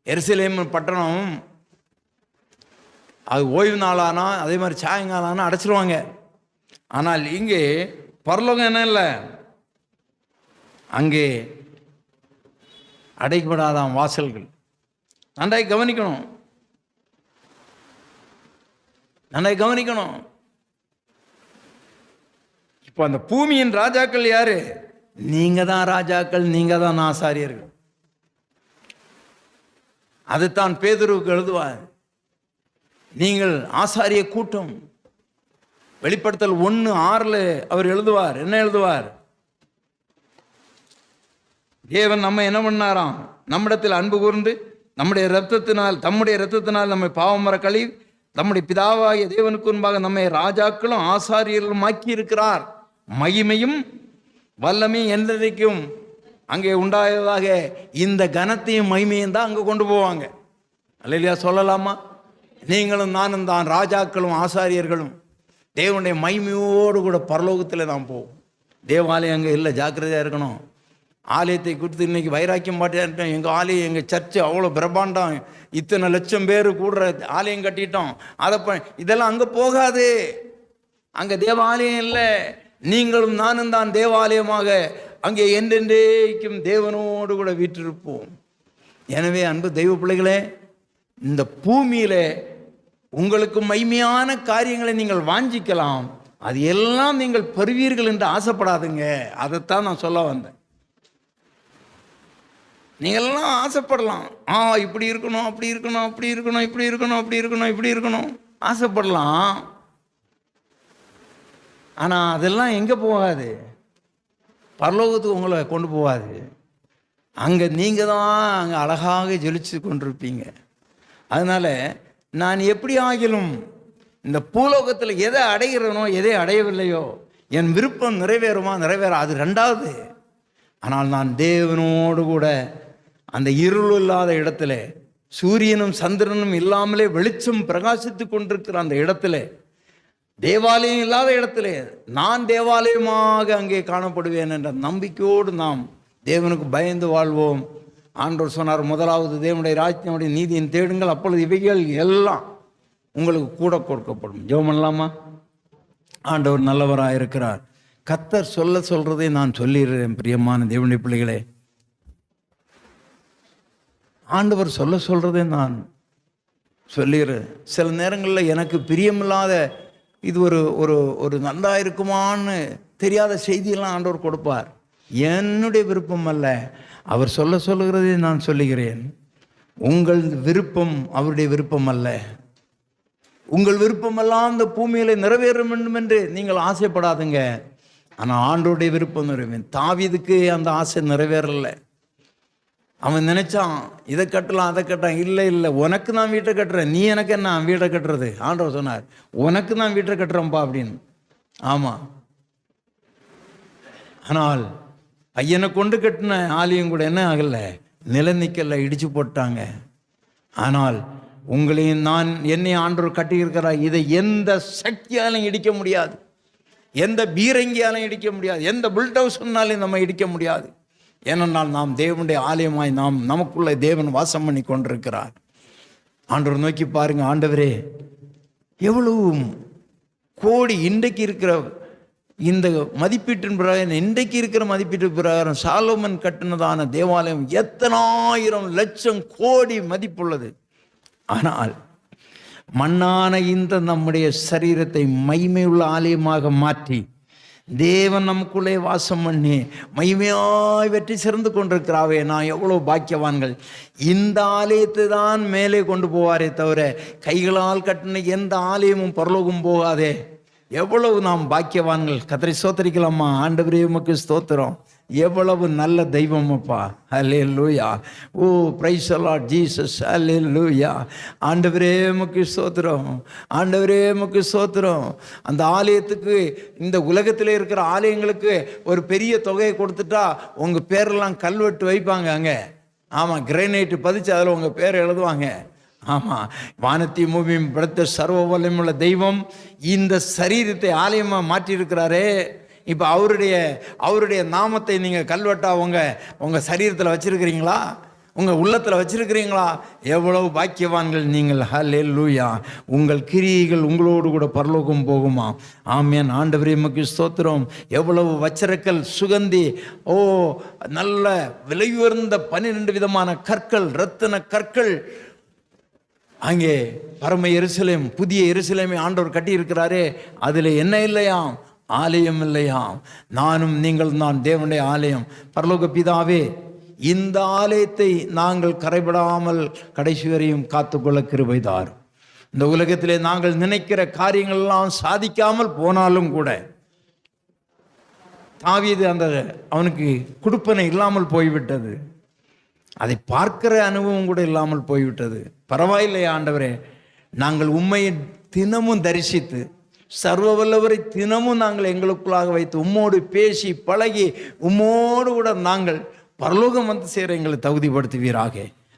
எருசலேம் பட்டணம் அது ஓய்வு நாளானா அதே மாதிரி சாயங்காலானா அடைச்சிருவாங்க. ஆனால் இங்கே பரலோகம் என்ன இல்லை, அங்கே அடைபடாதான் வாசல்கள். நன்றாய் கவனிக்கணும். இப்போ அந்த பூமியின் ராஜாக்கள் யாரு? நீங்க தான் ராஜாக்கள், நீங்க தான் ஆசாரியர்கள். அதுதான் பேதுருவுக்கு எழுதுவார். நீங்கள் ஆசாரிய கூட்டம். வெளிப்படுத்தல் 1:6 அவர் எழுதுவார். என்ன எழுதுவார்? தேவன் நம்ம என்ன பண்ணாராம்? நம்மிடத்தில் அன்பு கூர்ந்து தம்முடைய இரத்தத்தினால் நம்மை பாவமர கழுவி நம்முடைய பிதாவாகிய தேவனுக்கு முன்பாக நம்மை ராஜாக்களும் ஆசாரியர்களும் ஆக்கி இருக்கிறார். மகிமையும் வல்லமையும் என்றைக்கும் அங்கே உண்டாயதாக இந்த கனத்தையும் மகிமையும் தான் அங்கே கொண்டு போவாங்க. அல்லேலூயா சொல்லலாமா? நீங்களும் நானும் தான் ராஜாக்களும் ஆசாரியர்களும் தேவனுடைய மகிமையோடு கூட பரலோகத்தில் தான் போவோம். தேவாலயம் அங்கே இல்லை, ஜாக்கிரதையாக இருக்கணும். ஆலயத்தை கொடுத்து இன்னைக்கு வைராக்கியம் பாட்டிட்டோம். எங்கள் ஆலயம், எங்கள் சர்ச்சு அவ்வளோ பிரம்மாண்டம், இத்தனை லட்சம் பேர் கூடுற ஆலயம் கட்டிட்டோம், அதை இதெல்லாம் அங்கே போகாது. அங்கே தேவாலயம் இல்லை. நீங்களும் நானும் தான் தேவாலயமாக அங்கே என்றென்றைக்கும் தேவனோடு கூட வீற்றிருப்போம். எனவே அன்பு தெய்வ பிள்ளைகளே, இந்த பூமியில உங்களுக்கு மைமையான காரியங்களை நீங்கள் வாஞ்சிக்கலாம், அது எல்லாம் நீங்கள் பெறுவீர்கள் என்று ஆசைப்படாதுங்க. அதைத்தான் நான் சொல்ல வந்தேன். நீங்கள்லாம் ஆசைப்படலாம், இப்படி இருக்கணும், அப்படி இருக்கணும், அப்படி இருக்கணும், இப்படி இருக்கணும், அப்படி இருக்கணும், இப்படி இருக்கணும் ஆசைப்படலாம். ஆனால் அதெல்லாம் எங்கே போகாது, பரலோகத்துக்கு உங்களை கொண்டு போகாது. அங்கே நீங்கள் தான் அங்கே அழகாக ஜொலிச்சு கொண்டிருப்பீங்க. அதனால் நான் எப்படி ஆகிலும் இந்த பூலோகத்தில் எதை அடைகிறனோ எதை அடையவில்லையோ, என் விருப்பம் நிறைவேறுமா நிறைவேறாது ரெண்டாவது. ஆனால் நான் தேவனோடு கூட அந்த இருள் இல்லாத இடத்துல, சூரியனும் சந்திரனும் இல்லாமலே வெளிச்சம் பிரகாசித்து கொண்டிருக்கிற அந்த இடத்துல, தேவாலயம் இல்லாத இடத்துல நான் தேவாலயமாக அங்கே காணப்படுவேன் என்ற நம்பிக்கையோடு நாம் தேவனுக்கு பயந்து வாழ்வோம். ஆண்டவர் சொன்னார், முதலாவது தேவனுடைய ராஜ்யத்தினுடைய நீதியின் தேடுங்கள், அப்பொழுது இவைகள் எல்லாம் உங்களுக்கு கூட கொடுக்கப்படும். ஜெபம் பண்ணலாமா? ஆண்டவர் நல்லவராக இருக்கிறார். கர்த்தர் சொல்றதை நான் சொல்லிடுறேன். பிரியமான தேவனுடைய பிள்ளைகளே, ஆண்டவர் சொல்றதை நான் சொல்லிடுறேன். சில நேரங்களில் எனக்கு பிரியமில்லாத, இது ஒரு ஒரு ஒரு நல்லா இருக்குமான்னு தெரியாத செய்தியெல்லாம் ஆண்டவர் கொடுப்பார். என்னுடைய விருப்பம் அல்ல, அவர் சொல்லுகிறதை நான் சொல்லுகிறேன். உங்கள் விருப்பம் அவருடைய விருப்பம் அல்ல. உங்கள் விருப்பமெல்லாம் இந்த பூமியில நிறைவேற வேண்டும் என்று நீங்கள் ஆசைப்படாதுங்க. ஆனால் ஆண்டோடைய விருப்பம் நிறைவேறும். தாவீதுக்கு அந்த ஆசை நிறைவேறலை. அவன் நினைச்சான், இதை கட்டலாம் அதை கட்டான். இல்லை இல்லை, உனக்கு நான் வீட்டை கட்டுறேன், நீ எனக்கு என்ன வீட்டை கட்டுறது? ஆண்டவர் சொன்னார், உனக்கு நான் வீட்டை கட்டுறேன்ப்பா அப்படின்னு. ஆமாம், ஆனால் பையனை கொண்டு கட்டின ஆலயம் கூட என்ன ஆகலை, நிலநிக்கல்ல, இடிச்சு போட்டாங்க. ஆனால் உங்களையும் நான் என்னை ஆண்டவர் கட்டியிருக்கிறார். இதை எந்த சக்தியாலும் இடிக்க முடியாது, எந்த பீரங்கியாலும் இடிக்க முடியாது, எந்த புல்டவுஸ்னாலும் நம்ம இடிக்க முடியாது. ஏனென்றால் நாம் தேவனுடைய ஆலயமாய் நமக்குள்ள தேவன் வாசம் பண்ணி கொண்டிருக்கிறார். ஆண்டவர் நோக்கி பாருங்க, ஆண்டவரே எவ்வளவு கோடி இன்றைக்கு இருக்கிற இந்த மதிப்பீட்டின் பிரகாரம், இன்றைக்கு இருக்கிற மதிப்பீட்டு பிரகாரம் சாலோமன் கட்டினதான தேவாலயம் எத்தனாயிரம் லட்சம் கோடி மதிப்புள்ளது. ஆனால் மண்ணான இந்த நம்முடைய சரீரத்தை மகிமையுள்ள ஆலயமாக மாற்றி தேவன் நமக்குள்ளே வாசம் பண்ணி மகிமையாய் வெற்றி சிறந்து கொண்டிருக்கிறாவே, நான் எவ்வளோ பாக்கியவான்கள். இந்த ஆலயத்தை தான் மேலே கொண்டு போவாரே தவிர கைகளால் கட்டின எந்த ஆலயமும் பரலோகம் போகாதே. எவ்வளவு நாம் பாக்கியவான்கள். கர்த்தரை ஸ்தோத்திரிக்கலாமா? ஆண்டவரே உமக்கு ஸ்தோத்திரம். எவ்வளவு நல்ல தெய்வம் அப்பா. ஹல்லேலூயா. ஓ பிரைஸ் தி லார்ட் ஜீசஸ். ஹல்லேலூயா. ஆண்டவரே உமக்கு ஸ்தோத்திரம், ஆண்டவரே உமக்கு ஸ்தோத்திரம். அந்த ஆலயத்துக்கு, இந்த உலகத்தில் இருக்கிற ஆலயங்களுக்கு ஒரு பெரிய தொகையை கொடுத்துட்டா உங்கள் பேரெல்லாம் கல்வெட்டு வைப்பாங்க அங்கே. ஆமாம், கிரைனைட்டு பதிச்சு அதில் உங்கள் பேர் எழுதுவாங்க. ஆமாம், வானத்தை பூமியும் படைத்த சர்வ வல்லமையுள்ள தெய்வம் இந்த சரீரத்தை ஆலயமாக மாற்றியிருக்கிறாரே. இப்போ அவருடைய நாமத்தை நீங்கள் கல்வெட்டா உங்கள் சரீரத்தில் வச்சிருக்கிறீங்களா? உங்கள் உள்ளத்தில் வச்சிருக்கிறீங்களா? எவ்வளவு பாக்கியவான்கள் நீங்கள். ஹல்லேலூயா. உங்கள் கிரியைகள் உங்களோடு கூட பரலோகம் போகுமா? ஆமென். ஆண்டவரே உமக்கு ஸ்தோத்திரம். எவ்வளவு வச்சிரக்கல், சுகந்தி, ஓ நல்ல விலை உயர்ந்த 12 விதமான கற்கள், இரத்தின கற்கள் அங்கே பரம எருசலேம், புதிய எருசலேமை ஆண்டவர் கட்டி இருக்கிறாரே, அதில் என்ன இல்லையாம்? ஆலயம் இல்லையாம். நானும் நீங்கள் தான் தேவனுடைய ஆலயம். பரலோக பிதாவே, இந்த ஆலயத்தை நாங்கள் கரைபடாமல் கடைசி வரையும் காத்துக்கொள்ள கிருபை தாரும். இந்த உலகத்திலே நாங்கள் நினைக்கிற காரியங்கள் எல்லாம் சாதிக்காமல் போனாலும் கூட, தாவீது அவனுக்கு கொடுப்பனை இல்லாமல் போய்விட்டது, அதை பார்க்கிற அனுபவம் கூட இல்லாமல் போய்விட்டது. பரவாயில்லையா ஆண்டவரே, நாங்கள் உம்மையை தினமும் தரிசித்து சர்வ வல்லவரை தினமும் நாங்கள் எங்களுக்குள்ளாக வைத்து உம்மோடு பேசி பழகி உம்மோடு கூட நாங்கள் பரலோகம் வந்து சேர எங்களை தகுதிப்படுத்துவீராக.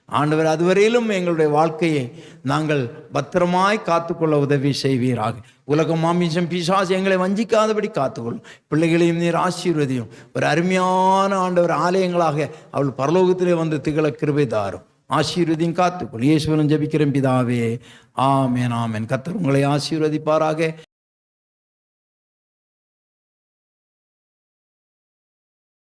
ஆண்டவர், அதுவரையிலும் எங்களுடைய வாழ்க்கையை நாங்கள் பத்திரமாய் காத்துக்கொள்ள உதவி செய்வீராக. உலகம் மாமிசம் பிசாசு எங்களை வஞ்சிக்காதபடி காத்துக்கொள்ளும். பிள்ளைகளையும் நீர் ஆசீர்வதியும். ஒரு அருமையான ஆண்டவர் ஆலயங்களாக அவள் பரலோகத்திலே வந்து திகழ கிருபை தாரும். ஆசீர்வதியும் காத்துக்கொள். இயேசுவின் ஜெபிக்கிறேன் பிதாவே. ஆமென், ஆமென். கர்த்தர் உங்களை ஆசீர்வதிப்பாராக.